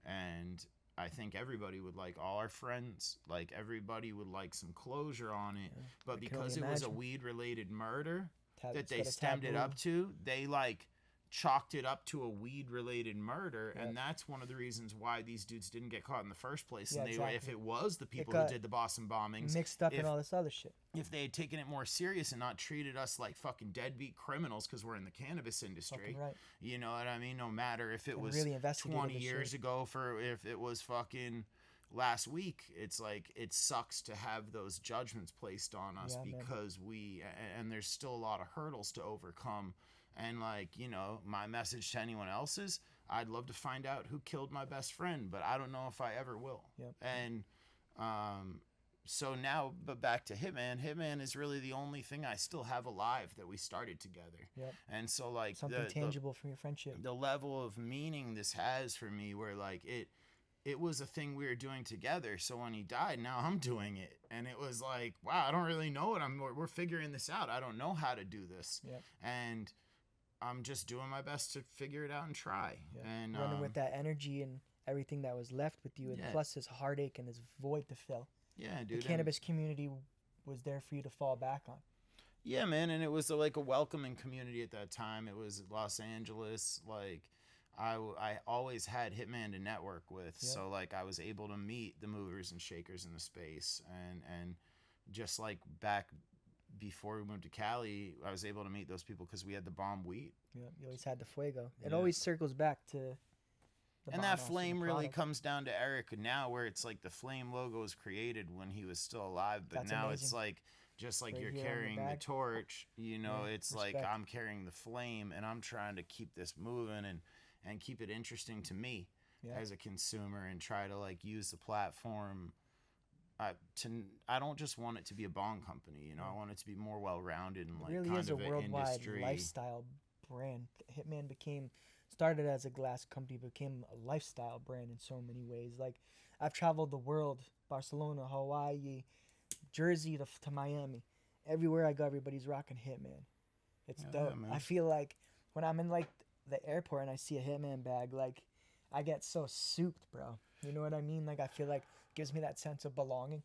And I think everybody would like, all our friends, like everybody would like some closure on it. But because it was a weed-related murder that they stemmed it up to, they like chalked it up to a weed-related murder, and that's one of the reasons why these dudes didn't get caught in the first place. And if it was the people who did the Boston bombings, mixed up in all this other shit, if they had taken it more serious and not treated us like fucking deadbeat criminals because we're in the cannabis industry, you know what I mean? No matter if it was really 20 years ago, if it was fucking last week, it's like, it sucks to have those judgments placed on us because and there's still a lot of hurdles to overcome. And like, my message to anyone else is, I'd love to find out who killed my best friend, but I don't know if I ever will. And so now, but back to Hitman. Hitman is really the only thing I still have alive that we started together. And so like something tangible from your friendship. The level of meaning this has for me, where like it was a thing we were doing together. So when he died, now I'm doing it. And it was like, wow, I don't really know what we're figuring this out. I don't know how to do this. And I'm just doing my best to figure it out and try. And running with that energy and everything that was left with you, and plus his heartache and his void to fill. Dude. The cannabis community was there for you to fall back on. Yeah, man, and it was like a welcoming community at that time. It was Los Angeles. Like, I always had Hitman to network with, so like I was able to meet the movers and shakers in the space, and just like back before we moved to Cali, I was able to meet those people because we had the bomb weed. Yeah, you always had the fuego. It Yeah. always circles back to the And bomb that house flame the really product. comes down to Eric now, where it's like the flame logo was created when he was still alive, but That's now it's amazing. like just like Right you're here on the carrying the bag. torch, you know, Yeah, it's like respect. I'm carrying the flame and I'm trying to keep this moving and keep it interesting to me Yeah. as a consumer and try to like use the platform I don't just want it to be a bong company, you know. I want it to be more well-rounded and It like really kind is a of an worldwide industry. lifestyle brand. Hitman started as a glass company, became a lifestyle brand in so many ways. Like, I've traveled the world, Barcelona, Hawaii, Jersey to Miami. Everywhere I go, everybody's rocking Hitman. It's Yeah, dope. man. I feel like when I'm in like the airport and I see a Hitman bag, like I get so souped, bro. You know what I mean? Like I feel like it gives me that sense of belonging.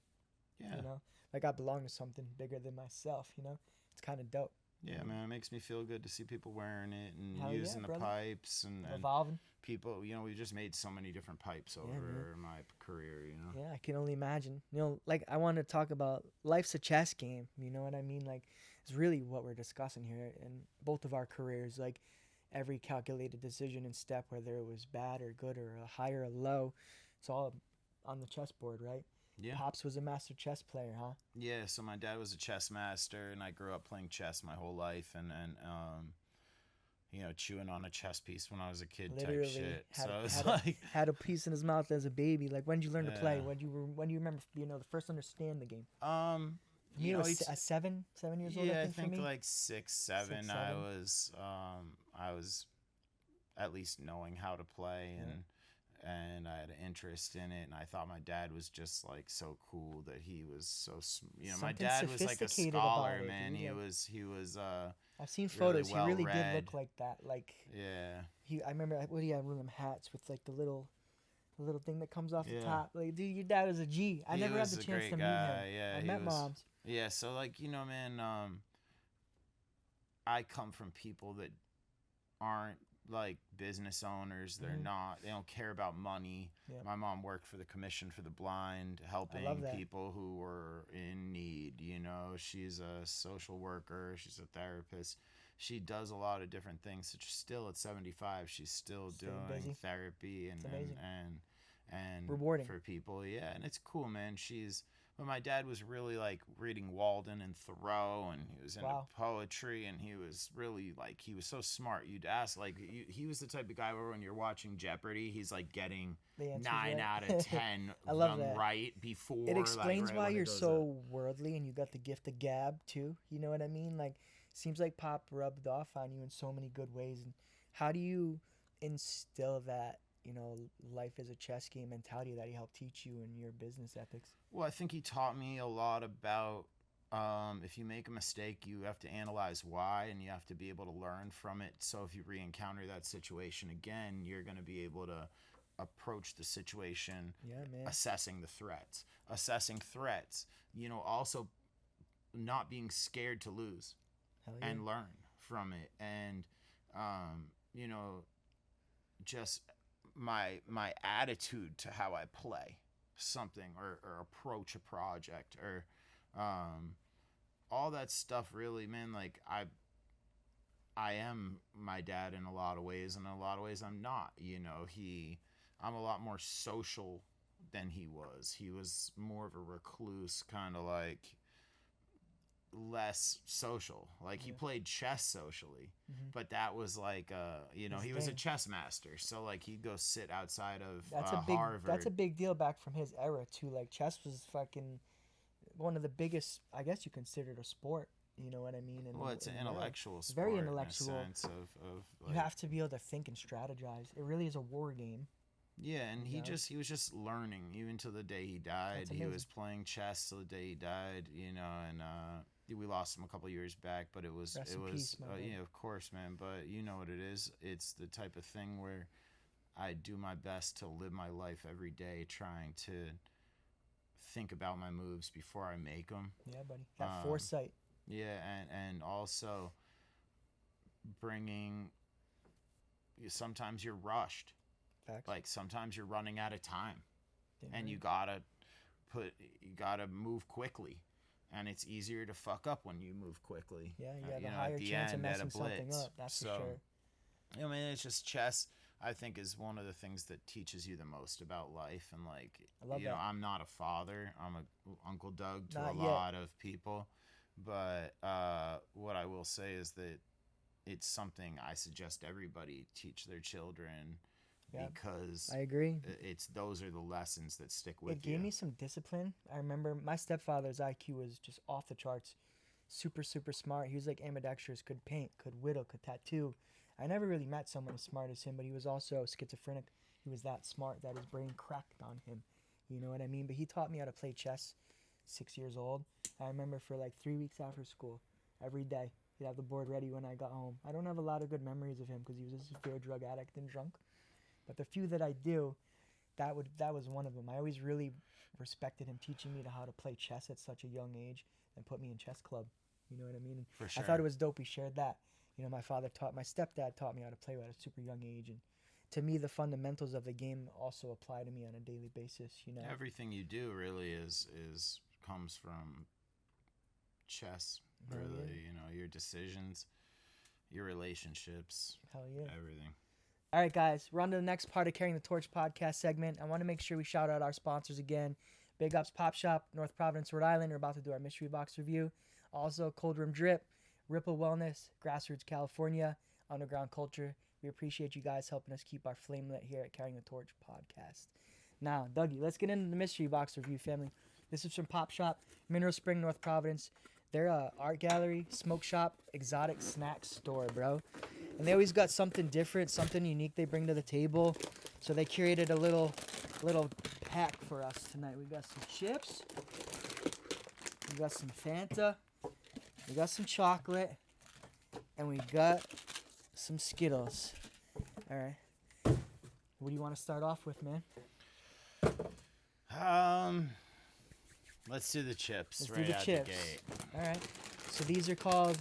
Yeah. You know, like I belong to something bigger than myself. You know, it's kind of dope. Yeah, man, it makes me feel good to see people wearing it and Hell yeah, using the brother. pipes and Evolving. people, you know, we just made so many different pipes over man. my career, you know. Yeah, I can only imagine. You know, like I want to talk about life's a chess game. You know what I mean? Like it's really what we're discussing here in both of our careers. Like every calculated decision and step, whether it was bad or good or a high or a low, it's all on the chessboard, right? Yeah. Pops was a master chess player, huh? Yeah, so my dad was a chess master and I grew up playing chess my whole life and you know, chewing on a chess piece when I was a kid Literally type shit. had, So it's had, like had a piece in his mouth as a baby. Like when did you learn to play? Yeah. When do you remember? You know, the first understand the game. For me, you it know, was at 7 years old. yeah, I think for me. like 6, 7, 6, I 7. was at least knowing how to play and I had an interest in it and I thought my dad was just like so cool that he was so you know, my Something dad was like a sophisticated about scholar, it, man. dude, He like- was I've seen really photos. He really did well-read. look like that. Like yeah. I remember what he had one of them hats with like the little thing that comes off the Yeah. top. Like, dude, your dad was a G. I He never had was the a chance great to meet guy. him. Yeah, I he met was- moms. Yeah, so like, you know, man, I come from people that aren't like business owners. They're Mhm. not. They don't care about money. Yeah. My mom worked for the Commission for the Blind, helping that. people who were in need. You know, she's a social worker. She's a therapist. She does a lot of different things. So she's still at 75. She's still Staying doing busy. therapy It's and amazing. and Rewarding. for people. Yeah, and it's cool, man. But my dad was really like reading Walden and Thoreau, and he was into Wow. poetry, and he was really like he was so smart. You'd ask like he was the type of guy where when you're watching Jeopardy, he's like getting The answer's 9 right. out of 10 I love them that. right before. It explains like, why when it you're goes so up. worldly and you got the gift of gab too. You know what I mean? Like, seems like Pop rubbed off on you in so many good ways. And how do you instill that, you know, life is a chess game mentality that he helped teach you in your business ethics? Well, I think he taught me a lot about if you make a mistake, you have to analyze why, and you have to be able to learn from it. So if you re-encounter that situation again, you're going to be able to approach the situation Yeah, man. assessing threats, you know, also not being scared to lose Hell yeah. and learn from it. And you know, just my attitude to how I play something or approach a project or all that stuff, really, man. Like I am my dad in a lot of ways, and in a lot of ways I'm not. You know, I'm a lot more social than he was. He was more of a recluse, kind of like less social. Like he played chess socially, but that was like you know, His he was a thing. chess master. So like he'd go sit outside of That's a big Harvard. that's a big deal back from his era too. Like chess was fucking one of the biggest, I guess you consider it a sport. You know what I mean? Well, it's an in the world. intellectual It's sport. very in a intellectual. sense of You like, have to be able to think and strategize. It really is a war game. yeah, and you know? he was just learning even till the day he died. That's He amazing. was playing chess till the day he died, you know, and we lost him a couple years back, but it was Rest in peace, my man. yeah, of course, man, but you know what it is. It's the type of thing where I do my best to live my life every day trying to think about my moves before I make them. Yeah, buddy. That foresight. Yeah, and also bringing. Sometimes you're rushed. Facts. Like sometimes you're running out of time, Damn and right. you gotta move quickly. and it's easier to fuck up when you move quickly. Yeah, you have you a know, higher at the chance of end, at a messing something blitz. up. That's So, for sure. I mean, it's just chess. I think is one of the things that teaches you the most about life, and like, I love you know, that. I'm not a father. I'm a Uncle Doug to Not a yet. lot of people, but what I will say is that it's something I suggest everybody teach their children. Yeah, Because I agree. it's those are the lessons that stick with It you. gave me some discipline. I remember my stepfather's IQ was just off the charts. Super, super smart. He was like ambidextrous, could paint, could whittle, could tattoo. I never really met someone as smart as him, but he was also schizophrenic. He was that smart that his brain cracked on him. You know what I mean? But he taught me how to play chess 6 years old. I remember for like 3 weeks after school, every day, he'd have the board ready when I got home. I don't have a lot of good memories of him because he was a severe drug addict and drunk. But the few that I do, that was one of them. I always really respected him teaching me how to play chess at such a young age and put me in chess club. You know what I mean? For sure. I thought it was dope we shared that. You know, my stepdad taught me how to play at a super young age, and to me, the fundamentals of the game also apply to me on a daily basis. You know, Everything you do really is comes from chess. Hell Really, yeah. you know, your decisions, your relationships, hell yeah. everything. All right, guys, we're on to the next part of Carrying the Torch podcast segment. I want to make sure we shout out our sponsors again. Big Ups Pop Shop, North Providence, Rhode Island. We're about to do our mystery box review. Also, Cold Room Drip, Ripple Wellness, Grassroots California, Underground Culture. We appreciate you guys helping us keep our flame lit here at Carrying the Torch podcast. Now, Dougie, let's get into the mystery box review, family. This is from Pop Shop, Mineral Spring, North Providence. They're a art gallery, smoke shop, exotic snack store, bro. And they always got something different, something unique they bring to the table. So they curated a little pack for us tonight. We got some chips. We got some Fanta. We got some chocolate. And we got some Skittles. All right. What do you want to start off with, man? Let's do the chips. Let's right do the out chips. The gate. All right. So these are called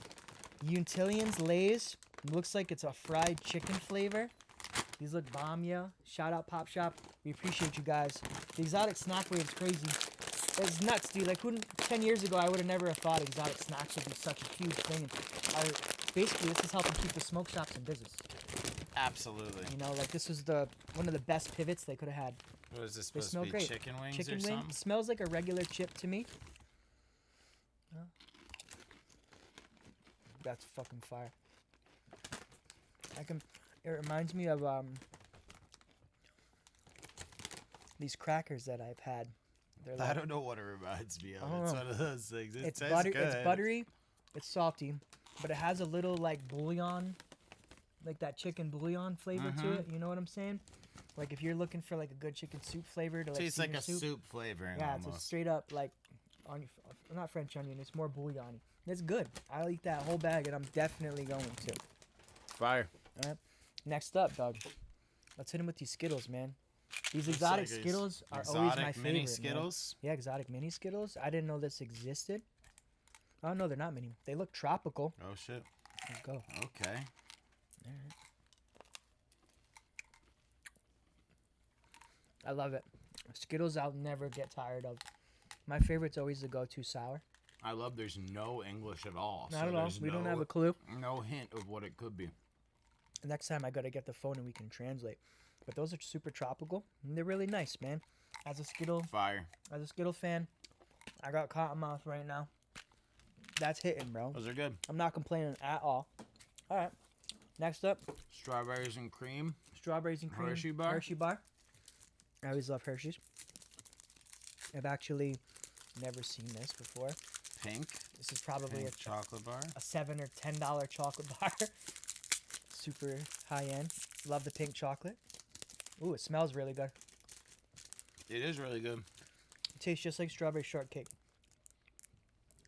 Untillions Lay's. Looks like it's a fried chicken flavor. These look bomb, yo. Shout out Pop Shop. We appreciate you guys. The exotic snack wave's crazy. It's nuts, dude. Like, 10 years ago, I would have never thought exotic snacks would be such a huge thing. And basically, this is helping keep the smoke shops in business. Absolutely. You know, like, this was one of the best pivots they could have had. What is this They supposed smell to be? great. Chicken wings Chicken or wing something? smells like a regular chip to me. Oh. That's fucking fire. It reminds me of these crackers that I've had. They're I like, don't know what it reminds me of. I don't It's know. one of those things. It it's tastes butter. good. It's buttery. It's salty, but it has a little like bouillon, like that chicken bouillon flavor to it. You know what I'm saying? Like if you're looking for like a good chicken soup flavor to like Tastes like season a soup flavoring Yeah, it's a almost. straight up like onion, not French onion. It's more bouillon. It's good. I'll eat that whole bag, and I'm definitely going to. Fire. All right. Next up, Doug. Let's hit him with these Skittles, man. These Looks exotic like these Skittles are always my exotic favorite. mini man. Skittles. Yeah, exotic mini Skittles. I didn't know this existed. Oh no, they're not mini. They look tropical. Oh shit. Let's go. Okay. All right. I love it. Skittles I'll never get tired of. My favorite's always the go-to sour. I love there's no English at all. Not so at all. there's We don't no- have a clue. No hint of what it could be. Next time I gotta get the phone and we can translate. But those are super tropical. And they're really nice, man. As a Skittle Fire. fan, I got cotton mouth right now. That's hitting, bro. Those are good. I'm not complaining at all. All right. Next up, Strawberries and cream. strawberries and cream. Hershey bar? Hershey bar. I always love Hershey's. I've actually never seen this before. Pink. This is probably Pink chocolate bar. a $7 or $10 chocolate bar. Super high end. Love the pink chocolate. Ooh, it smells really good. It is really good. It tastes just like strawberry shortcake.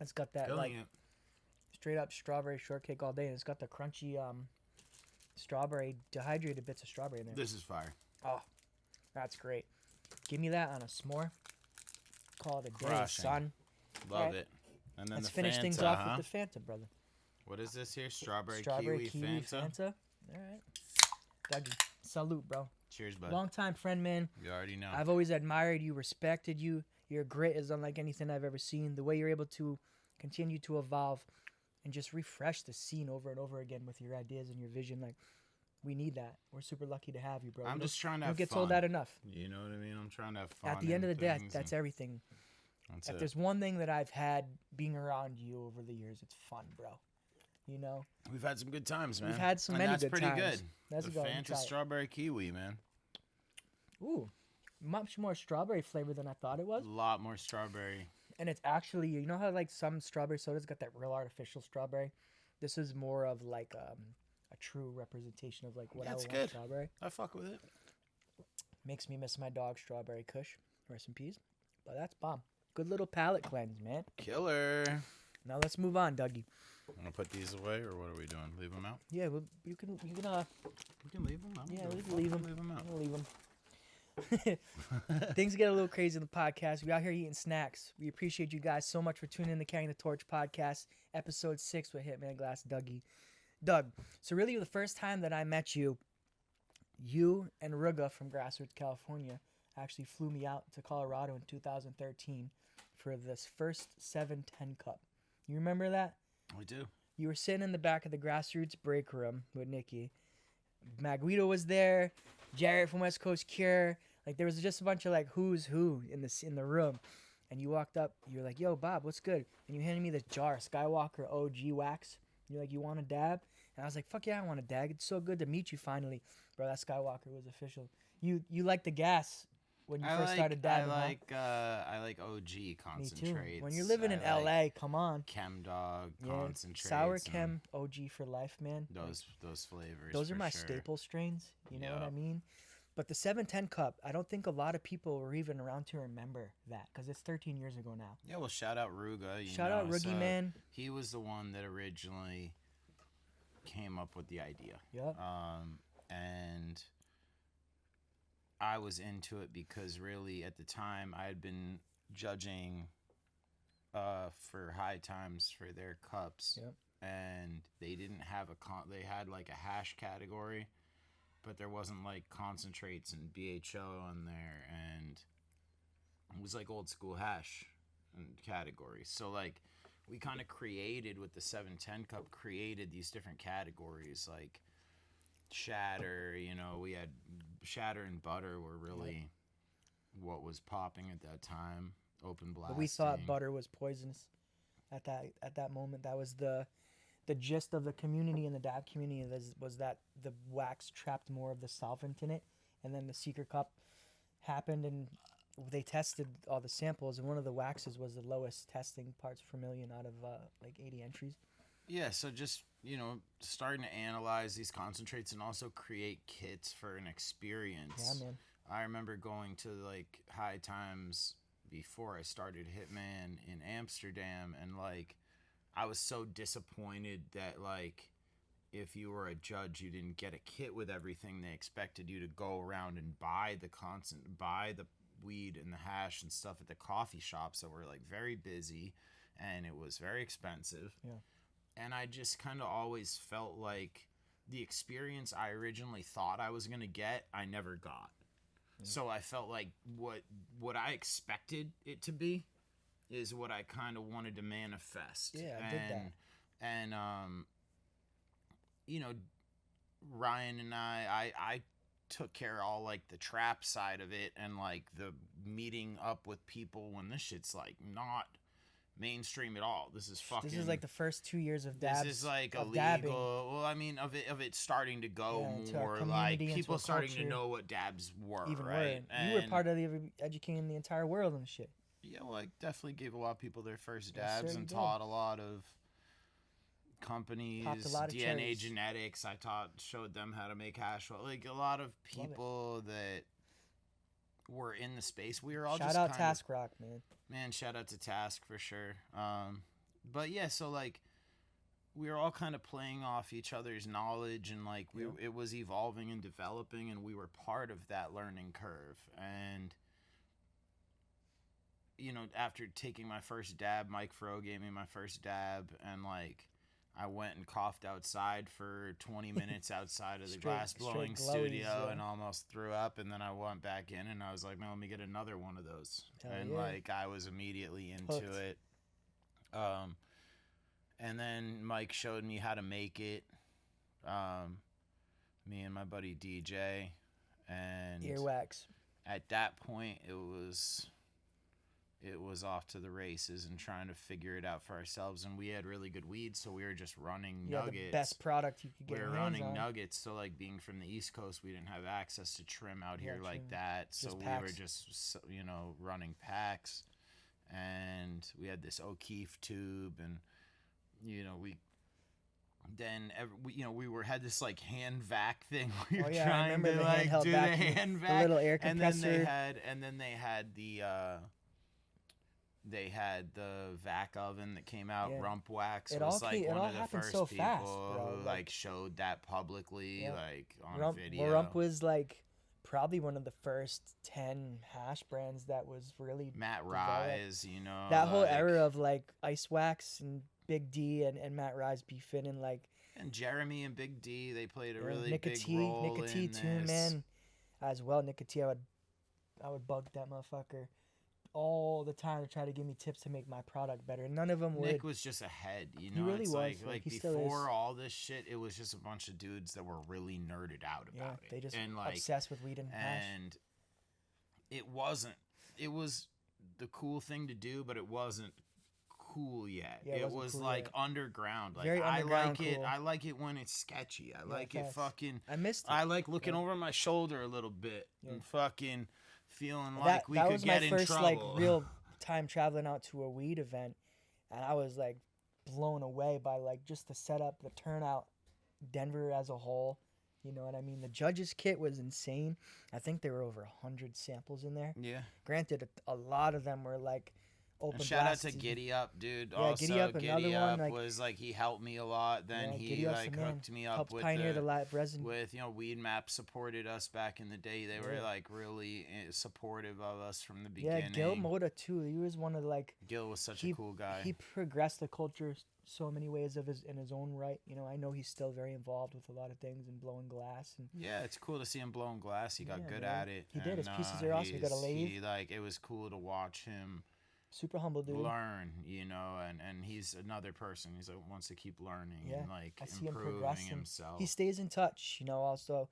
It's got that Killing like it. straight up strawberry shortcake all day, and it's got the crunchy strawberry dehydrated bits of strawberry in there. This is fire. Oh, that's great. Give me that on a s'more. Call it a day, Crushing. son. Love Alright. it. And then Let's the finish Fanta, things off huh? with the Fanta, brother. What is this here? Strawberry Strawberry kiwi Fanta. All right. Dougie, salute, bro. Cheers, bud. Long time friend, man. You already know. I've always admired you, respected you. Your grit is unlike anything I've ever seen. The way you're able to continue to evolve and just refresh the scene over and over again with your ideas and your vision, like, we need that. We're super lucky to have you, bro. I'm just trying to don't have get fun. told that enough. You know what I mean? I'm trying to have fun. At the end of the day, things that's and everything. that's If it. there's one thing that I've had being around you over the years, it's fun, bro. You know, We've had some good times, man. we've had so and many that's good pretty times. good. Let's The go. Fanta Try it. strawberry kiwi, man. Ooh, much more strawberry flavor than I thought it was. A lot more strawberry. And it's actually, you know how like some strawberry sodas got that real artificial strawberry? This is more of like a true representation of like what Yeah, I it's would good. want strawberry. I fuck with it. Makes me miss my dog Strawberry Kush. Rest in peace. But that's bomb. Good little palate cleanse, man. Killer. Now let's move on, Dougie. I'm gonna put these away, or what are we doing? Leave them out? Yeah, well, you can We can leave them out. yeah, Go we can fuck leave it, them. Leave them out. We'll leave them. Things get a little crazy in the podcast. We out here eating snacks. We appreciate you guys so much for tuning in to Carrying the Torch podcast, episode 6 with Hitman Glass Dougie. Doug, so really the first time that I met you, you and Ruga from Grassroots, California, actually flew me out to Colorado in 2013 for this first 710 Cup. You remember that? We do. You were sitting in the back of the Grassroots break room with Nikki. Maguito was there, Jarrett from West Coast Cure. Like there was just a bunch of like who's who in the room. And you walked up, you were like, "Yo, Bob, what's good?" And you handed me this jar, Skywalker OG wax. You're like, "You want a dab?" And I was like, "Fuck yeah, I want a dab. It's so good to meet you finally." Bro, that Skywalker was official. You like the gas when you first started dabbing, I like OG Me concentrates. too. When you're living in I like LA, come on. Chem Dog Yeah, concentrates. Sour and Chem OG for life, man. Those flavors. Those are for my sure. staple strains. You know what I Yep. mean? But the 710 Cup, I don't think a lot of people were even around to remember that because it's 13 years ago now. Yeah, well, shout out Ruga. Shout out Roogie, man. He was the one that originally came up with the idea. Yep. And I was into it because really at the time I had been judging for High Times for their cups. Yep. And they didn't have they had like a hash category, but there wasn't like concentrates and BHO on there, and it was like old school hash categories. So like we kind of created with the 710 Cup, created these different categories like shatter. You know, we had shatter and butter were really what was popping at that time. Open blasting. But we thought butter was poisonous at that moment. That was the gist of the community and the dab community was that the wax trapped more of the solvent in it, and then the secret cup happened and they tested all the samples, and one of the waxes was the lowest testing parts per million out of like 80 entries. Yeah, so just, you know, starting to analyze these concentrates and also create kits for an experience. Yeah, man. I remember going to like High Times before I started Hitman in Amsterdam, and like I was so disappointed that like if you were a judge you didn't get a kit with everything. They expected you to go around and buy the weed and the hash and stuff at the coffee shops that were like very busy, and it was very expensive. Yeah. And I just kind of always felt like the experience I originally thought I was going to get, I never got. So I felt like what I expected it to be is what I kind of wanted to manifest. Yeah, I did that. And you know, Ryan and I took care of all like the trap side of it and like the meeting up with people when this shit's like not mainstream at all. This is fucking. This is like the first 2 years of dabs. This is like of illegal. dabbing. Well, I mean, of it starting to go into our more like community, into people a starting to culture. know what dabs were, Even right? you were part of educating the entire world and shit. Yeah, well, I definitely gave a lot of people their first Yes, dabs sir, you and did. taught a lot of companies, Popped a lot of DNA cherries. genetics. I showed them how to make hash. Like a lot of people that were in the space. We were all Shout just out kind Task Rock, man. Man, shout out to Task for sure. But yeah, so like we were all kind of playing off each other's knowledge, and like it was evolving and developing, and we were part of that learning curve. And you know, after taking my first dab, Mike Fro gave me my first dab, and like I went and coughed outside for 20 minutes outside of the Straight- glass blowing straight glowies, studio yeah. and almost threw up. And then I went back in and I was like, man, let me get another one of those. Hell and yeah. like I was immediately into Hooked. it. And then Mike showed me how to make it. Me and my buddy DJ. And Earwax. at that point it was off to the races and trying to figure it out for ourselves, and we had really good weed, so we were just running nuggets. The best product you could get we were your hands running on. nuggets, so like being from the East Coast, we didn't have access to trim out here like trim. that, so Just we packs. were just running packs, and we had this O'Keefe tube, and we had this like hand vac thing. We were I trying remember to the like handheld do the vacuum, hand the vac, little air and compressor. then they had the vac oven that came out. Yeah. Rump Wax It was all like came- it one all of the happened first so people fast, bro. who like showed that publicly, Yeah. like on Rump, video. well, Rump was like probably one of the first 10 hash brands that was really Matt developed. Rise, that whole like- era of like Ice Wax and Big D and Matt Rise beefing and like and Jeremy and Big D, they played a really Nicka big T, role Nicka T in too, this. man. As well, Nicka T, I would bug that motherfucker all the time to try to give me tips to make my product better. None of them would. Nick was just ahead, He really it's was, like like, he still before is. all this shit, it was just a bunch of dudes that were really nerded out Yeah, about it. they just and like obsessed with weed and hash. and it was the cool thing to do, but it wasn't cool yet. Yeah, it it wasn't was cool like yet. underground. Like Very I underground like it. cool. I like it when it's sketchy. I like it facts. fucking. I missed it. I like looking Yeah. over my shoulder a little bit Yeah. and fucking feeling that like we that could was get my in first trouble. like real time traveling out to a weed event, and I was like blown away by like just the setup, the turnout, Denver as a whole. You know what I mean? The judges kit was insane. I think there were over 100 samples in there. Yeah. Granted, a lot of them were like open And shout out to blasted. Giddy Up, dude. Yeah, Also, Giddy Up, another Giddy one, Up like- was like he helped me a lot. Then Yeah, he Giddy Up's like the man. hooked me up Helped with pioneer the live resin. with Weed Map supported us back in the day. They were Yeah. like really supportive of us from the Yeah, beginning. Gil Moda too. He was one of the, like Gil was such he- a cool guy. he progressed the culture so many ways in his own right. I know he's still very involved with a lot of things and blowing glass and Yeah, it's cool to see him blowing glass. He got Yeah, good man. at it. He did. His and, pieces are awesome. He got a lathe. He, like it was cool to watch him super humble dude. learn, and he's another person. He's like wants to keep learning Yeah, and like I see him improving progressing. himself. He stays in touch. Also,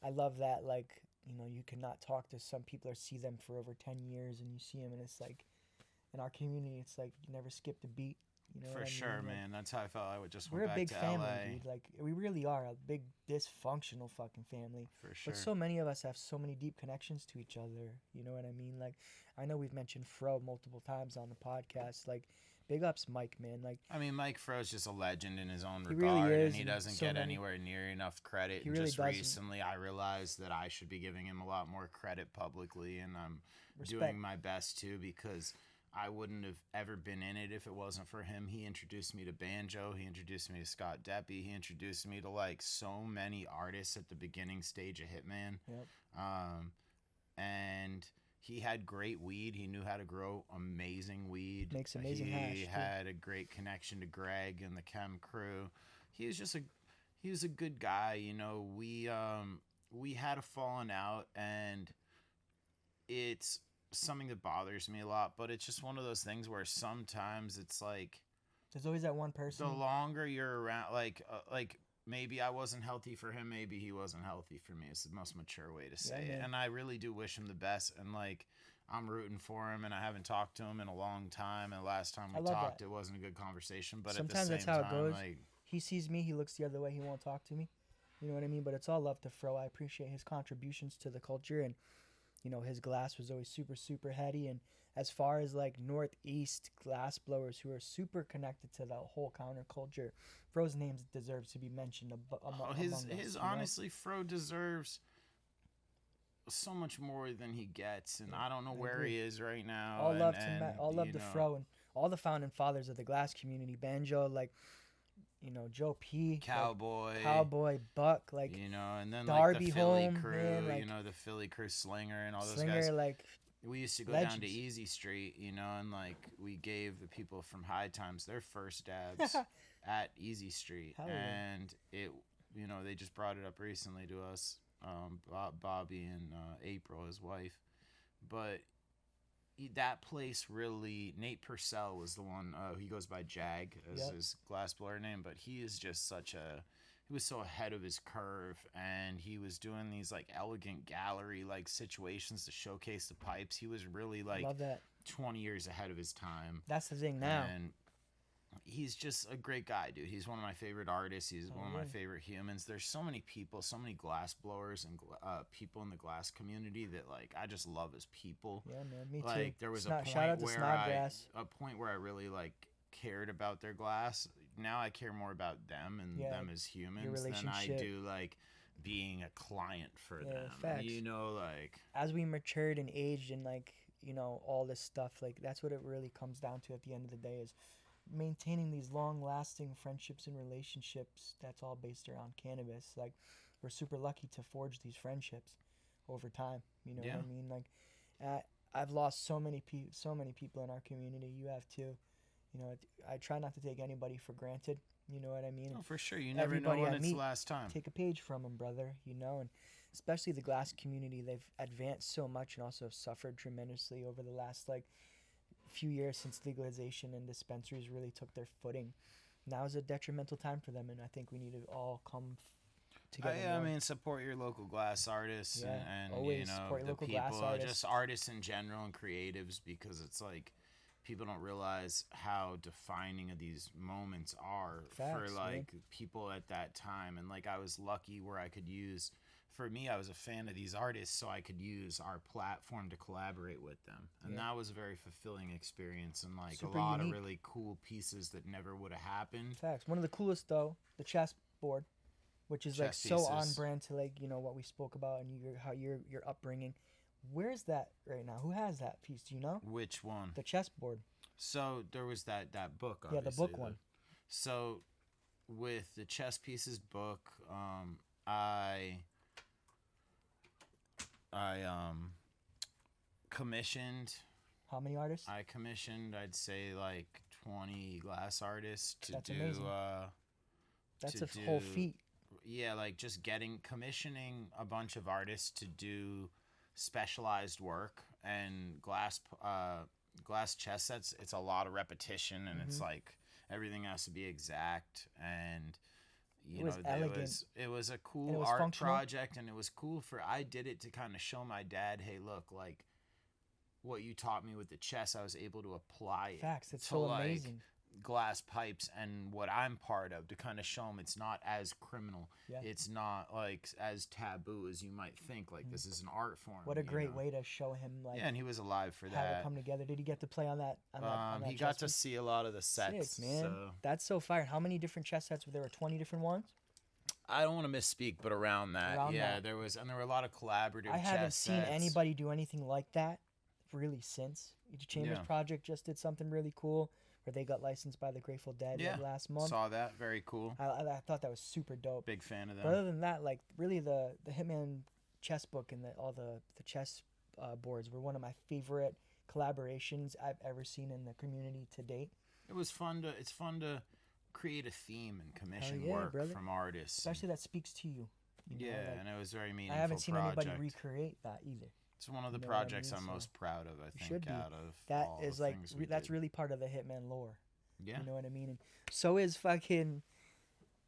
I love that. Like you cannot talk to some people or see them for over 10 years, and you see them, and it's like in our community, it's like you never skipped a beat. You know For what I sure, mean? Like, man. That's how I felt. I would just we're went a back big to family, LA. dude. Like we really are a big dysfunctional fucking family. For sure. But so many of us have so many deep connections to each other. You know what I mean? Like, I know we've mentioned Fro multiple times on the podcast. Like, big ups, Mike, man. Like, I mean, Mike Fro's just a legend in his own He really regard, is, and he and doesn't so get many- anywhere near enough credit. He And really just doesn't. recently, I realized that I should be giving him a lot more credit publicly, and I'm Respect. doing my best to, because I wouldn't have ever been in it if it wasn't for him. He introduced me to banjo. He introduced me to Scott Deppie. He introduced me to like so many artists at the beginning stage of Hitman. Yep. And he had great weed. He knew how to grow amazing weed. Makes amazing hash, He too. had a great connection to Greg and the Chem crew. He was just he was a good guy. We had a falling out, and it's something that bothers me a lot, but it's just one of those things where sometimes it's like there's always that one person. the longer you're around, like maybe I wasn't healthy for him, maybe he wasn't healthy for me. It's the most mature way to say it. man. And I really do wish him the best, and like I'm rooting for him, and I haven't talked to him in a long time, and the last time I we love talked that. it wasn't a good conversation, but Sometimes at that's the same how it time, goes. like He sees me, he looks the other way, he won't talk to me. You know what I mean? But it's all love to Fro. I appreciate his contributions to the culture, and his glass was always super, super heady. And as far as like Northeast glass blowers who are super connected to the whole counterculture, Fro's name deserves to be mentioned among his us, you know? honestly, Fro deserves so much more than he gets, and I don't know I where agree. he is right now. All love and, to all love to Fro and all the founding fathers of the glass community. Banjo, like Joe P, Cowboy, Buck, like and then Darby like the Philly Home, crew, man, like the Philly crew Slinger and all those Slinger, guys. like we used to go down to Legends. Easy Street, you know, and like we gave the people from High Times their first dabs at Easy Street, Hell yeah. and it, you know, they just brought it up recently to us, Bobby and April, his wife, but that place really, Nate Purcell was the one. He goes by Jag as Yep. his glassblower name, but he is just he was so ahead of his curve, and he was doing these like elegant gallery like situations to showcase the pipes. He was really like Love that. 20 years ahead of his time. That's the thing now. And he's just a great guy, dude. He's one of my favorite artists. He's one of my favorite humans. There's so many people, so many glass blowers and people in the glass community that like I just love as people. Yeah, man. Me too. Like there was Shout a out point to where Snodgrass. I really like cared about their glass. Now I care more about them and them as humans than I relationship. do like being a client for them. Facts. You know, like As we matured and aged and like, you know, all this stuff, like that's what it really comes down to at the end of the day is maintaining these long lasting friendships and relationships. That's all based around cannabis. Like we're super lucky to forge these friendships over time. You know what I mean? Like I've lost so many people in our community. You have too. You know, I try not to take anybody for granted. You know what I mean? oh, for sure. You never know Everybody when I it's the meet, last time. take a page from them, brother. You know, and especially the glass community, they've advanced so much and also suffered tremendously over the last like few years since legalization and dispensaries really took their footing. Now is a detrimental time for them, and I think we need to all come together. I mean, support your local glass artists and always you know support your the local people, glass artists. just artists in general and creatives, because it's like people don't realize how defining of these moments are Facts, for like people at that time. And like I was lucky where I could use. For me, I was a fan of these artists, so I could use our platform to collaborate with them. And that was a very fulfilling experience and like Super a lot unique. of really cool pieces that never would have happened. Facts. One of the coolest though, the chessboard, which is like Chess so on pieces. brand to like, you know, what we spoke about and how your upbringing. Where's that right now? Who has that piece? Do you know? Which one? The chessboard. So there was that book, Yeah, obviously. the book one. So with the chess pieces book, I commissioned. How many artists? I commissioned, I'd say like 20 glass artists to That's do. amazing. That's to a whole do- feat. Yeah, like just commissioning a bunch of artists to do specialized work and glass chess sets. It's a lot of repetition, and it's like everything has to be exact, and you It was know elegant. it was a And cool it was art functional. project, and it was cool I did it to kind of show my dad, hey, look, like what you taught me with the chess, I was able to apply it Facts. It's to so like amazing. glass pipes and what I'm part of, to kind of show them it's not as criminal. Yeah. It's not like as taboo as you might think. Like this is an art form. What a you great know? way to show him like Yeah, and he was alive for how it that. come together. Did he get to play on that? On that He got to chessboard? see a lot of the sets. Sick, man. So. That's so fire. How many different chess sets were there? Were 20 different ones? I don't want to misspeak, but around that, Around yeah, that. there were a lot of collaborative. I haven't chess seen sets. anybody do anything like that really since. The Chambers Yeah. Project just did something really cool where they got licensed by the Grateful Dead like, last month. Saw that, very cool. I thought that was super dope. Big fan of But them. other than that, like really the Hitman chess book and all the chess boards were one of my favorite collaborations I've ever seen in the community to date. It's fun to create a theme and commission yeah, work brother. from artists. Especially that speaks to you. You know, Yeah, like, and it was very meaningful. I haven't seen project. anybody recreate that either. It's one of the You know what I projects mean? I'm So, most proud of. I think should be. out of That all is the like things we that's did. really part of the Hitman lore. Yeah. You know what I mean? And so is fucking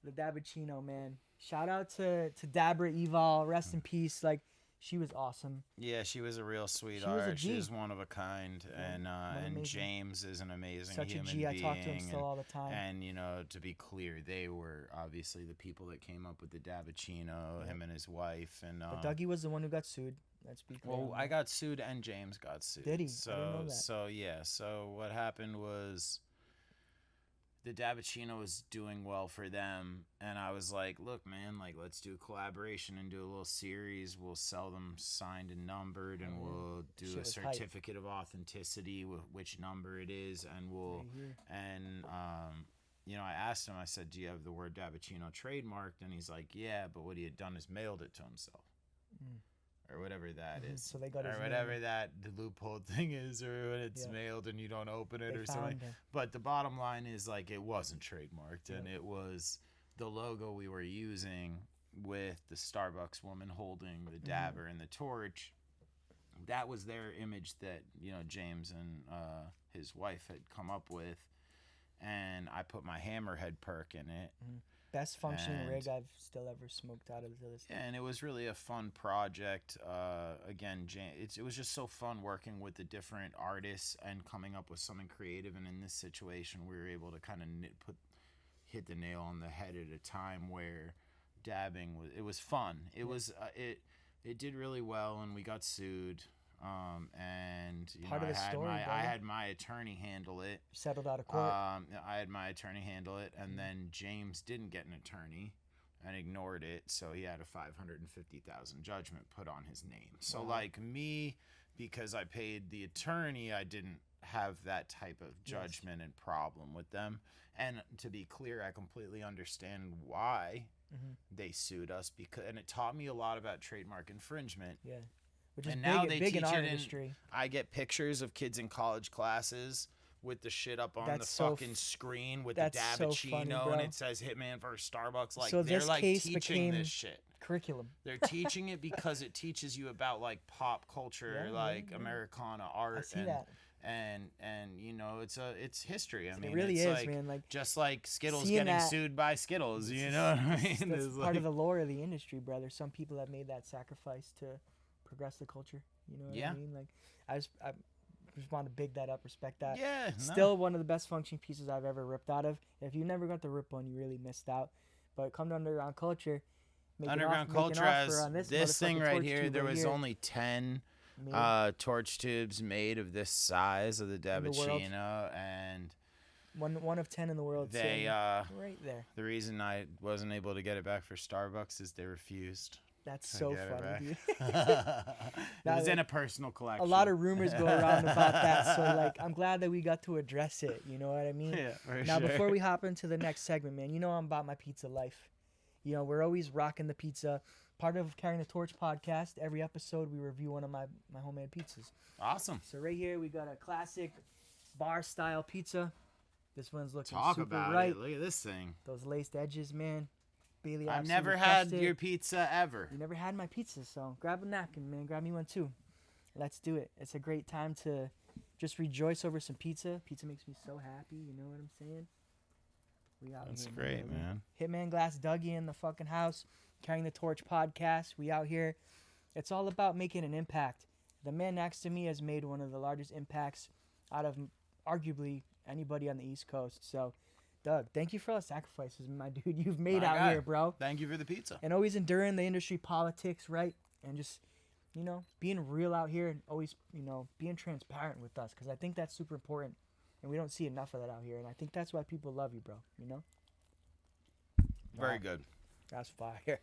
the Dabachino, man. Shout out to Dabra Evol, rest in peace. Like she was awesome. Yeah, she was a real was a sweetheart. G. She's one of a kind, and amazing. James is an amazing Such a human G. I being. talk to him still all the time. And you know, to be clear, they were obviously the people that came up with the Dabachino, him and his wife, and But Dougie was the one who got sued. Let's be clear. well, on I that. got sued and James got sued. Did he? I So didn't know that. so what happened was the Dabachino was doing well for them, and I was like, look, man, like let's do a collaboration and do a little series. We'll sell them signed and numbered, and we'll do Shit a was hype. certificate of authenticity with which number it is, and we'll Right here. and you know, I asked him, I said, do you have the word Dabachino trademarked? And he's like, yeah, but what he had done is mailed it to himself. or whatever that is, So they got his or name. whatever that the loophole thing is, or when it's Yeah. mailed and you don't open it They or something. found him. But the bottom line is, like, it wasn't trademarked, and Yeah. it was the logo we were using with the Starbucks woman holding the dabber and the torch. That was their image that, you know, James and his wife had come up with, and I put my hammerhead perk in it. Best functioning And- rig I've still ever smoked out of this. Yeah, and it was really a fun project. Again, it was just so fun working with the different artists and coming up with something creative. And in this situation, we were able to kind of hit the nail on the head at a time where dabbing was fun. It was it did really well, and we got sued. And you Part know, of the story, I brother. had my attorney handle it. Settled out of court. I had my attorney handle it, and then James didn't get an attorney and ignored it, so he had a $550,000 judgment put on his name. So Wow. like me, because I paid the attorney, I didn't have that type of judgment and problem with them. And to be clear, I completely understand why they sued us, and it taught me a lot about trademark infringement. Yeah. Which is And now big, they big in teach our it industry. I get pictures of kids in college classes with the shit up on That's the so fucking screen with that's the so funny, Dabbuccino, bro. and it says Hitman versus Starbucks. Like, So they're this like case teaching became this shit. Curriculum. They're teaching it because it teaches you about like pop culture, Yeah, like yeah. Americana I art, see and that. and you know, it's history. I mean, It really it's is, like, man. Like, just like Skittles seeing getting that- sued by Skittles. You know what I mean? that's It's part like- of the lore of the industry, brother. Some people have made that sacrifice to progress the culture. You know what Yeah. I mean? Like, I just want to big that up, respect that. yeah, no. Still one of the best functioning pieces I've ever ripped out of. If you never got the rip one, you really missed out. But come to Underground Culture. make an Underground make an Culture offer has on this motherfucking thing right torch here. tube There right was here. only 10 Made torch tubes made of this size of the the world. Dabbuccino, and one of 10 in the world. they sitting right there. the reason I wasn't able to get it back for Starbucks is they refused. That's to so get it funny, back. dude. It was in a personal collection. A lot of rumors go around about that, so like I'm glad that we got to address it. You know what I mean? Yeah, for Now, sure. before we hop into the next segment, man, you know I'm about my pizza life. You know, we're always rocking the pizza. Part of Carrying the Torch podcast, every episode we review one of my homemade pizzas. Awesome. So right here we got a classic bar-style pizza. This one's looking Talk super about right. it. Look at this thing. Those laced edges, man. Bailey, I've absolutely never had crushed it. your pizza ever. You never had my pizza, so grab a napkin, man. Grab me one too. Let's do it. It's a great time to just rejoice over some pizza. Pizza makes me so happy. You know what I'm saying? We out That's here, great, brother. man. Hitman Glass Dougie in the fucking house. Carrying the Torch podcast. We out here. It's all about making an impact. The man next to me has made one of the largest impacts out of arguably anybody on the East Coast. So, Doug, thank you for all the sacrifices, my dude, you've made My out guy. here, bro. Thank you for the pizza. And always enduring the industry politics, right? And just, you know, being real out here and always, you know, being transparent with us, because I think that's super important. And we don't see enough of that out here. And I think that's why people love you, bro. You know? Very Wow. good. That's fire.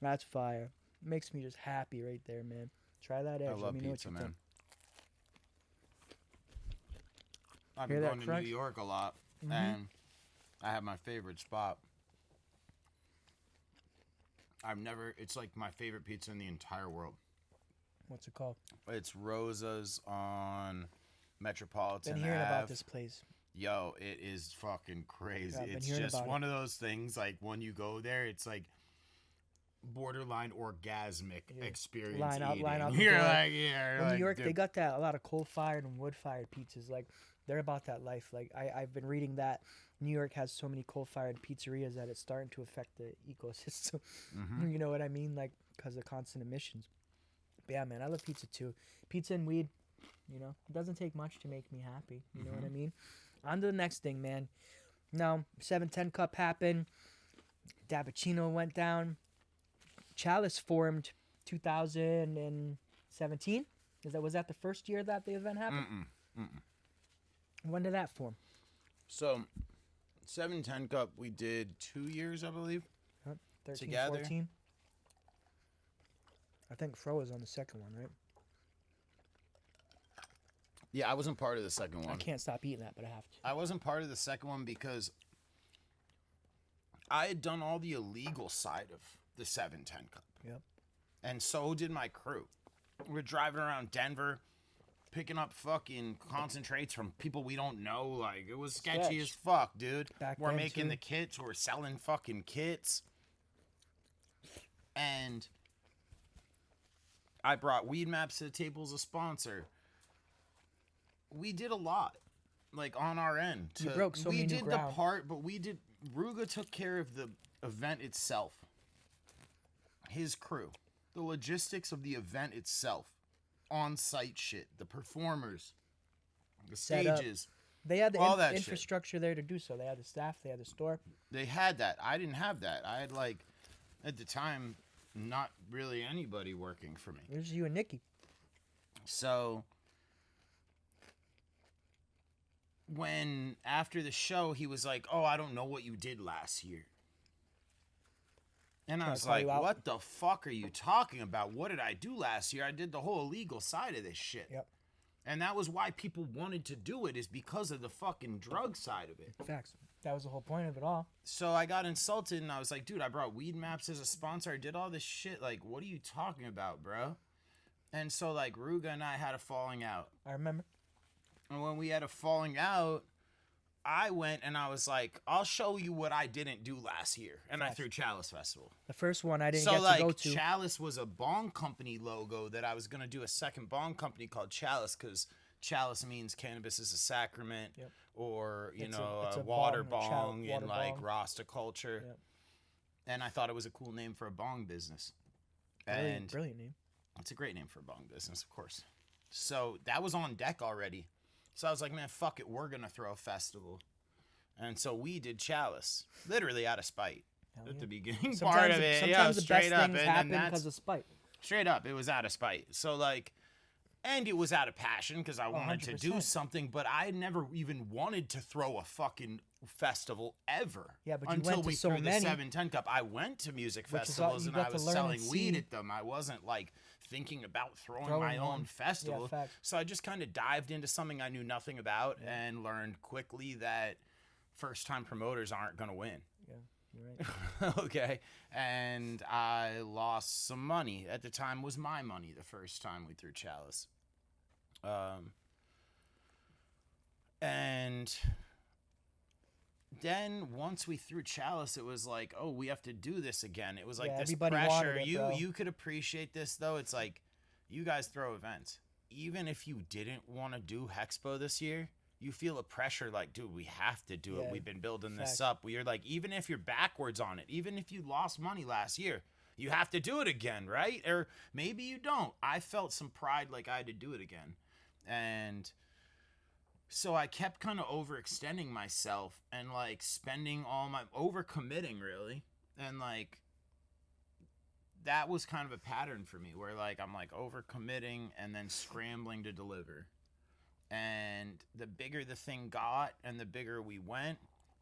That's fire. Makes me just happy right there, man. Try that edge. I Let love me know pizza, what you man. think. I've Hear been that going to crunch? New York a lot, Mhm. and I have my favorite spot. It's like my favorite pizza in the entire world. What's it called? It's Rosa's on Metropolitan Been hearing Ave. about this place. Yo, it is fucking crazy. Yeah, I've been It's hearing just about one of those things, like, when you go there, it's like borderline orgasmic Yeah. experience Line out- eating. line out the You're door. like, yeah. Well, like, New York, they dude, got that a lot of coal-fired and wood-fired pizzas. Like, they're about that life. Like, I've been reading that New York has so many coal-fired pizzerias that it's starting to affect the ecosystem. Mhm. You know what I mean? Like, because of constant emissions. But yeah, man, I love pizza too. Pizza and weed, you know, it doesn't take much to make me happy. You know what I mean? On to the next thing, man. Now, 710 Cup happened. Dabbuccino went down. Chalice formed 2017. Was that the first year that the event happened? When did that form? So, 710 Cup, we did 2 years, I believe. 13, Together? 14? I think Fro was on the second one, right? Yeah, I wasn't part of the second I one. can't stop eating that, but I have to. I wasn't part of the second one because I had done all the illegal side of the 710 Cup. Yep. And so did my crew. We're driving around Denver, picking up fucking concentrates from people we don't know. Like, it was sketchy as fuck, dude. We're making the kits. We're selling fucking kits. And I brought Weed Maps to the table as a sponsor. We did a lot, like, on our end. You broke so many new ground. We did the part, but Ruga took care of the event itself. His crew. The logistics of the event itself. On-site shit. The performers. The stages. They had the infrastructure there to do so. They had the staff. They had the store. They had that. I didn't have that. I had, like, at the time, not really anybody working for me. It was you and Nikki. So, when, after the show, he was like, oh, I don't know what you did last year. And I was like, what the fuck are you talking about? What did I do last year? I did the whole illegal side of this shit. Yep. And that was why people wanted to do it, is because of the fucking drug side of it. Facts. That was the whole point of it all. So I got insulted, and I was like, dude, I brought Weed Maps as a sponsor. I did all this shit. Like, what are you talking about, bro? And so, like, Ruga and I had a falling out. I remember. And when we had a falling out, I went and I was like, I'll show you what I didn't do last year. And I threw Chalice Festival. The first one I didn't get to go to. So, Chalice was a bong company logo that I was going to do a second bong company called Chalice, because Chalice means cannabis is a sacrament, or, you know, a water bong in, like, Rasta culture. Yep. And I thought it was a cool name for a bong business. Brilliant name. It's a great name for a bong business, of course. So that was on deck already. So I was like, man, fuck it, we're going to throw a festival. And so we did Chalice, literally out of spite. At the beginning part of it. Sometimes the best things happen because of spite. Straight up, it was out of spite. So, like, and it was out of passion because I wanted 100%. To do something, but I never even wanted to throw a fucking festival ever. Yeah, but until you went we to so threw many. the 710 Cup. I went to music festivals and I was selling weed at them. I wasn't, like, thinking about throwing my own festival. Yeah, so I just kind of dived into something I knew nothing about and learned quickly that first-time promoters aren't going to win. Yeah, you're right. Okay. And I lost some money. At the time was my money the first time we threw Chalice. And then once we threw Chalice, it was like, oh, we have to do this again. It was like this pressure. You could appreciate this, though. It's like, you guys throw events. Even if you didn't want to do Hexpo this year, you feel a pressure like, dude, we have to do it. We've been building this up. We're like, even if you're backwards on it, even if you lost money last year, you have to do it again, right? Or maybe you don't. I felt some pride like I had to do it again. And so I kept kind of overextending myself and, like, spending all my, overcommitting, really. And, like, that was kind of a pattern for me where, like, I'm, like, overcommitting and then scrambling to deliver. And the bigger the thing got and the bigger we went,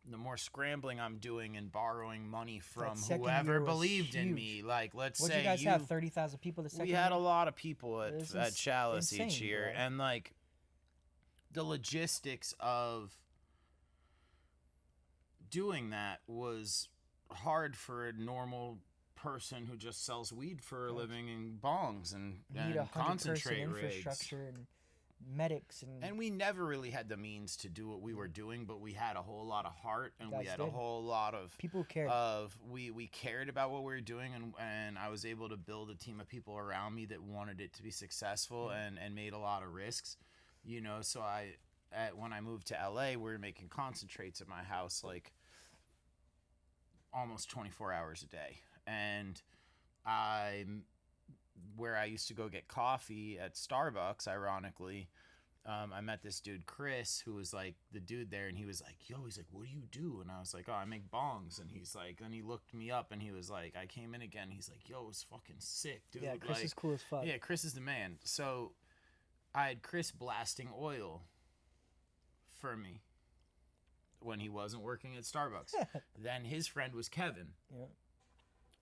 the more scrambling I'm doing and borrowing money from whoever believed in me. Like, let's say you guys have 30,000 people the second year? We had a lot of people at Chalice each year. Bro. And, like, the logistics of doing that was hard for a normal person who just sells weed for a living in bongs and concentrate rigs. Infrastructure and medics and we never really had the means to do what we were doing, but we had a whole lot of heart and we had a whole lot of people cared. We cared about what we were doing, and I was able to build a team of people around me that wanted it to be successful and made a lot of risks, you know. So when I moved to LA, we were making concentrates at my house like almost 24 hours a day, and where I used to go get coffee at Starbucks, ironically, I met this dude, Chris, who was, like, the dude there, and he was like, yo, he's like, what do you do? And I was like, oh, I make bongs. And he's like, and he looked me up, and he was like, I came in again. He's like, yo, it's fucking sick, dude. Yeah, Chris is cool as fuck. Yeah, Chris is the man. So I had Chris blasting oil for me when he wasn't working at Starbucks. Then his friend was Kevin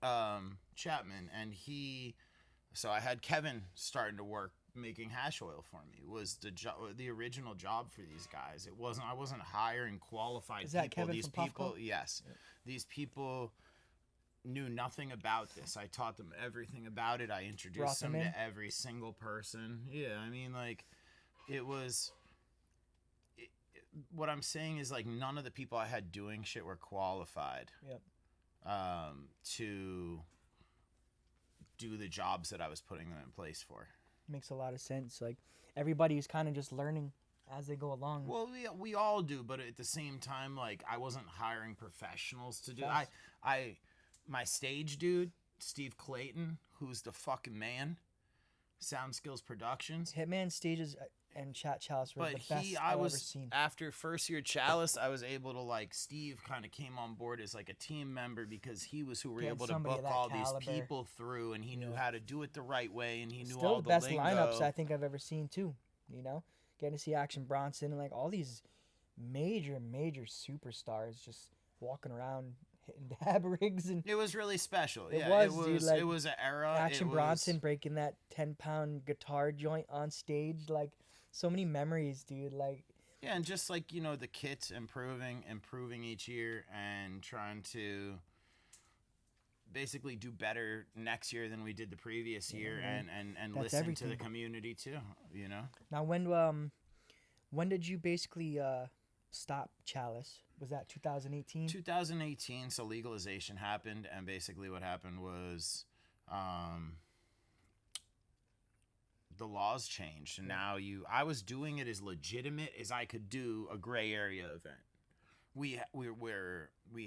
Chapman, and so I had Kevin starting to work making hash oil for me. It was the original job for these guys. I wasn't hiring qualified people. Kevin these from people, Puffco? yes. Yeah. These people knew nothing about this. I taught them everything about it. I Brought introduced them them in. to every single person. Yeah, I mean, like, it was. What I'm saying is, like, none of the people I had doing shit were qualified. Yep. To do the jobs that I was putting them in place for. Makes a lot of sense. Like everybody's kind of just learning as they go along. Well, we all do, but at the same time, like, I wasn't hiring professionals to do. Facts. My stage dude, Steve Clayton, who's the fucking man, Sound Skills Productions. Hitman stages and Chat Chalice were But the best I've ever seen. after first year Chalice, I was able to, like, Steve kind of came on board as like a team member because he was who were Get able to somebody of book that all caliber. these people through, and he knew how to do it the right way, and he knew Still all the the best lingo. lineups I think I've ever seen too. You know, getting to see Action Bronson and like all these major superstars just walking around hitting dab rigs and It was really special. It Yeah, was, dude, like, it was an era. Action It Bronson breaking that 10-pound guitar joint on stage. Like so many memories, dude. Like Yeah, and just like, you know, the kits improving each year and trying to basically do better next year than we did the previous year, and That's listen to everything. the community too, you know? now, when did you basically stop Chalice? Was that 2018? 2018, so legalization happened, and basically what happened was the laws changed, and now I was doing it as legitimate as I could do a gray area event. We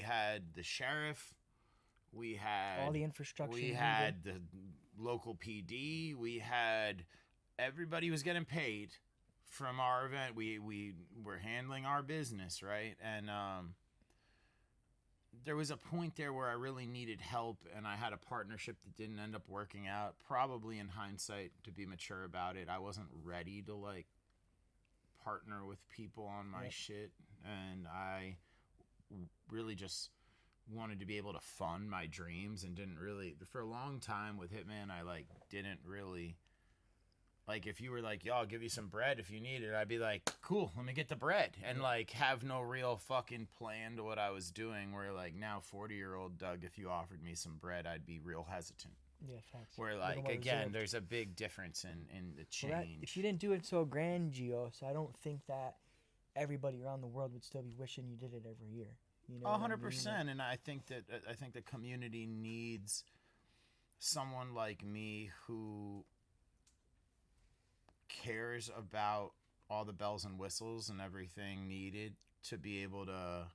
had the sheriff, we had All the infrastructure. we you had the local PD, we had everybody was getting paid from our event. We were handling our business, right? And there was a point there where I really needed help, and I had a partnership that didn't end up working out. Probably in hindsight, to be mature about it, I wasn't ready to like partner with people on my shit, and I really just wanted to be able to fund my dreams, and didn't really, for a long time with Hitman, I like didn't really. Like, if you were like, yo, I'll give you some bread if you need it, I'd be like, cool, let me get the bread. And, like, have no real fucking plan to what I was doing. Where, like, now 40-year-old Doug, if you offered me some bread, I'd be real hesitant. Yeah, facts. Where, A little like, more again, reserved. there's a big difference in the change. Well, if you didn't do it so grandiose, I don't think that everybody around the world would still be wishing you did it every year. You know, 100%. And I think the community needs someone like me who cares about all the bells and whistles and everything needed to be able to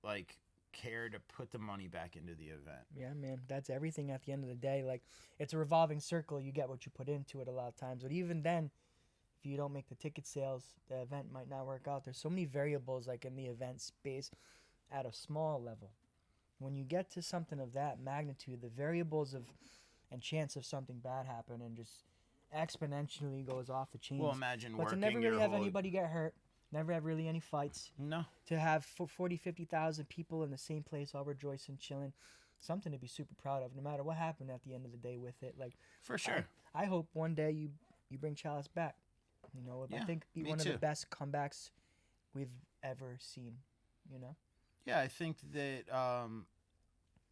like care to put the money back into the event. Yeah, man, that's everything at the end of the day. Like, it's a revolving circle. You get what you put into it a lot of times. But even then, if you don't make the ticket sales, the event might not work out. There's so many variables, like, in the event space at a small level. When you get to something of that magnitude, the variables of and chance of something bad happen and just exponentially goes off the chains. Well, imagine but to working never your really have whole... anybody get hurt, never have really any fights. No. To have 40, 50,000 people in the same place all rejoicing, chilling, something to be super proud of, no matter what happened at the end of the day with it. Like, For sure. I hope one day you bring Chalice back. You know, I think it'd be one of the best comebacks we've ever seen, you know? Yeah, I think that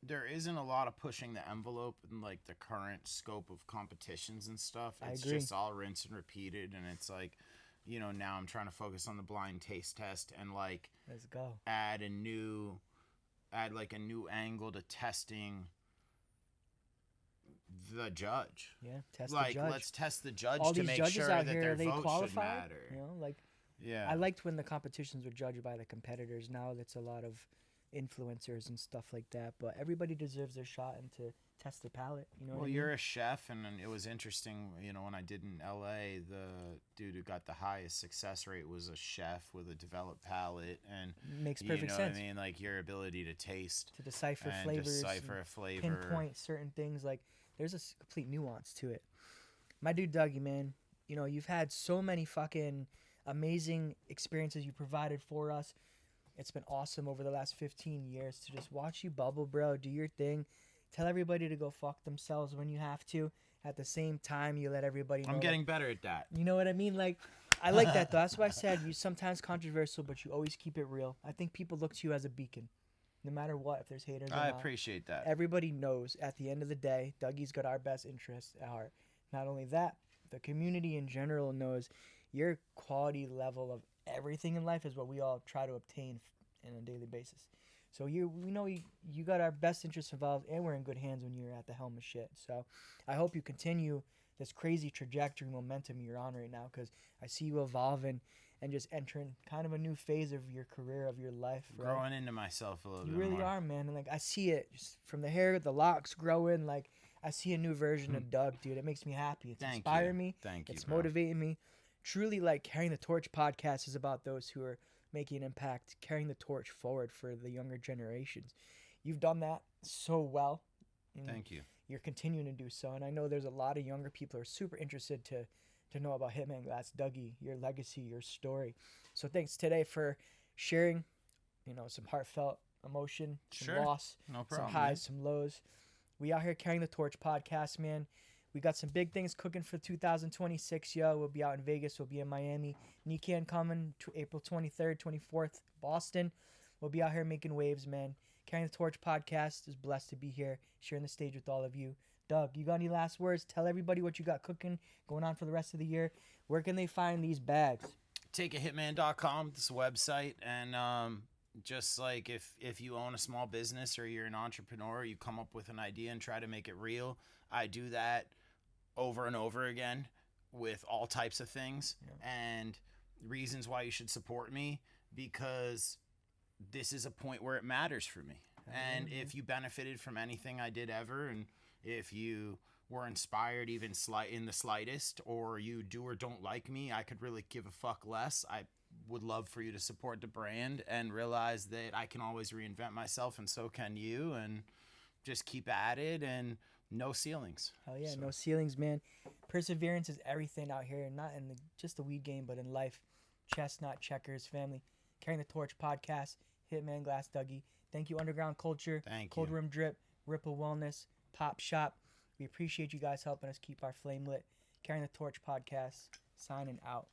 there isn't a lot of pushing the envelope in like the current scope of competitions and stuff. It's agree. just all rinse and repeated, and it's like, you know, now I'm trying to focus on the blind taste test and like Let's go. add like a new angle to testing the judge. Yeah, test Like, the judge. let's test the judge All to these make judges sure out that here, their are they vote should qualified? matter. You know, like, Yeah. I liked when the competitions were judged by the competitors. Now it's a lot of influencers and stuff like that. But everybody deserves their shot and to test their palate. You know Well, what I mean? you're a chef, and it was interesting, you know, when I did in LA, the dude who got the highest success rate was a chef with a developed palate, and Makes you perfect know sense. what I mean, like your ability to taste To decipher and flavors, decipher a flavor. pinpoint certain things. Like, there's a complete nuance to it. My dude Dougie, man, you know, you've had so many fucking amazing experiences you provided for us. It's been awesome over the last 15 years to just watch you bubble, bro. Do your thing. Tell everybody to go fuck themselves when you have to. At the same time, you let everybody know. I'm getting better at that. You know what I mean? Like, I like that, though. That's why I said you sometimes controversial, but you always keep it real. I think people look to you as a beacon. no matter what, if there's haters or I not, appreciate that. everybody knows at the end of the day, Dougie's got our best interests at heart. Not only that, the community in general knows your quality level of everything in life is what we all try to obtain on a daily basis. So we know you got our best interests involved, and we're in good hands when you're at the helm of shit. So I hope you continue this crazy trajectory momentum you're on right now, because I see you evolving and just entering kind of a new phase of your career, of your life. Right? Growing into myself a little You bit really more. are, man. And like I see it just from the hair, the locks growing. Like I see a new version of Doug, dude. It makes me happy. It's Thank inspiring you. me. Thank you, It's bro. motivating me. Truly, like Carrying the Torch podcast is about those who are making an impact, carrying the torch forward for the younger generations. You've done that so well. Thank you. You're continuing to do so, and I know there's a lot of younger people who are super interested to know about Hitman Glass, Dougie, your legacy, your story. So thanks today for sharing, some heartfelt emotion, some Sure. loss, No problem. some highs, some lows. We out here Carrying the Torch podcast, man. We got some big things cooking for 2026, yo. We'll be out in Vegas. We'll be in Miami. Nikan coming to April 23rd, 24th, Boston. We'll be out here making waves, man. Carrying the Torch podcast is blessed to be here, sharing the stage with all of you. Doug, you got any last words? Tell everybody what you got cooking, going on for the rest of the year. Where can they find these bags? TakeAHitman.com. This is a website, and just like if you own a small business or you're an entrepreneur, you come up with an idea and try to make it real. I do that over and over again with all types of things. And reasons why you should support me, because this is a point where it matters for me. And if you benefited from anything I did ever, and if you were inspired even in the slightest, or you do or don't like me, I could really give a fuck less. I would love for you to support the brand and realize that I can always reinvent myself, and so can you, and just keep at it, and no ceilings. Hell yeah, no ceilings, man. Perseverance is everything out here, not in just the weed game, but in life. Chestnut, checkers, family. Carrying the Torch podcast, Hitman Glass, Dougie. Thank you, Underground Culture, Thank Cold you. Room Drip, Ripple Wellness, Pop Shop. We appreciate you guys helping us keep our flame lit. Carrying the Torch podcast, signing out.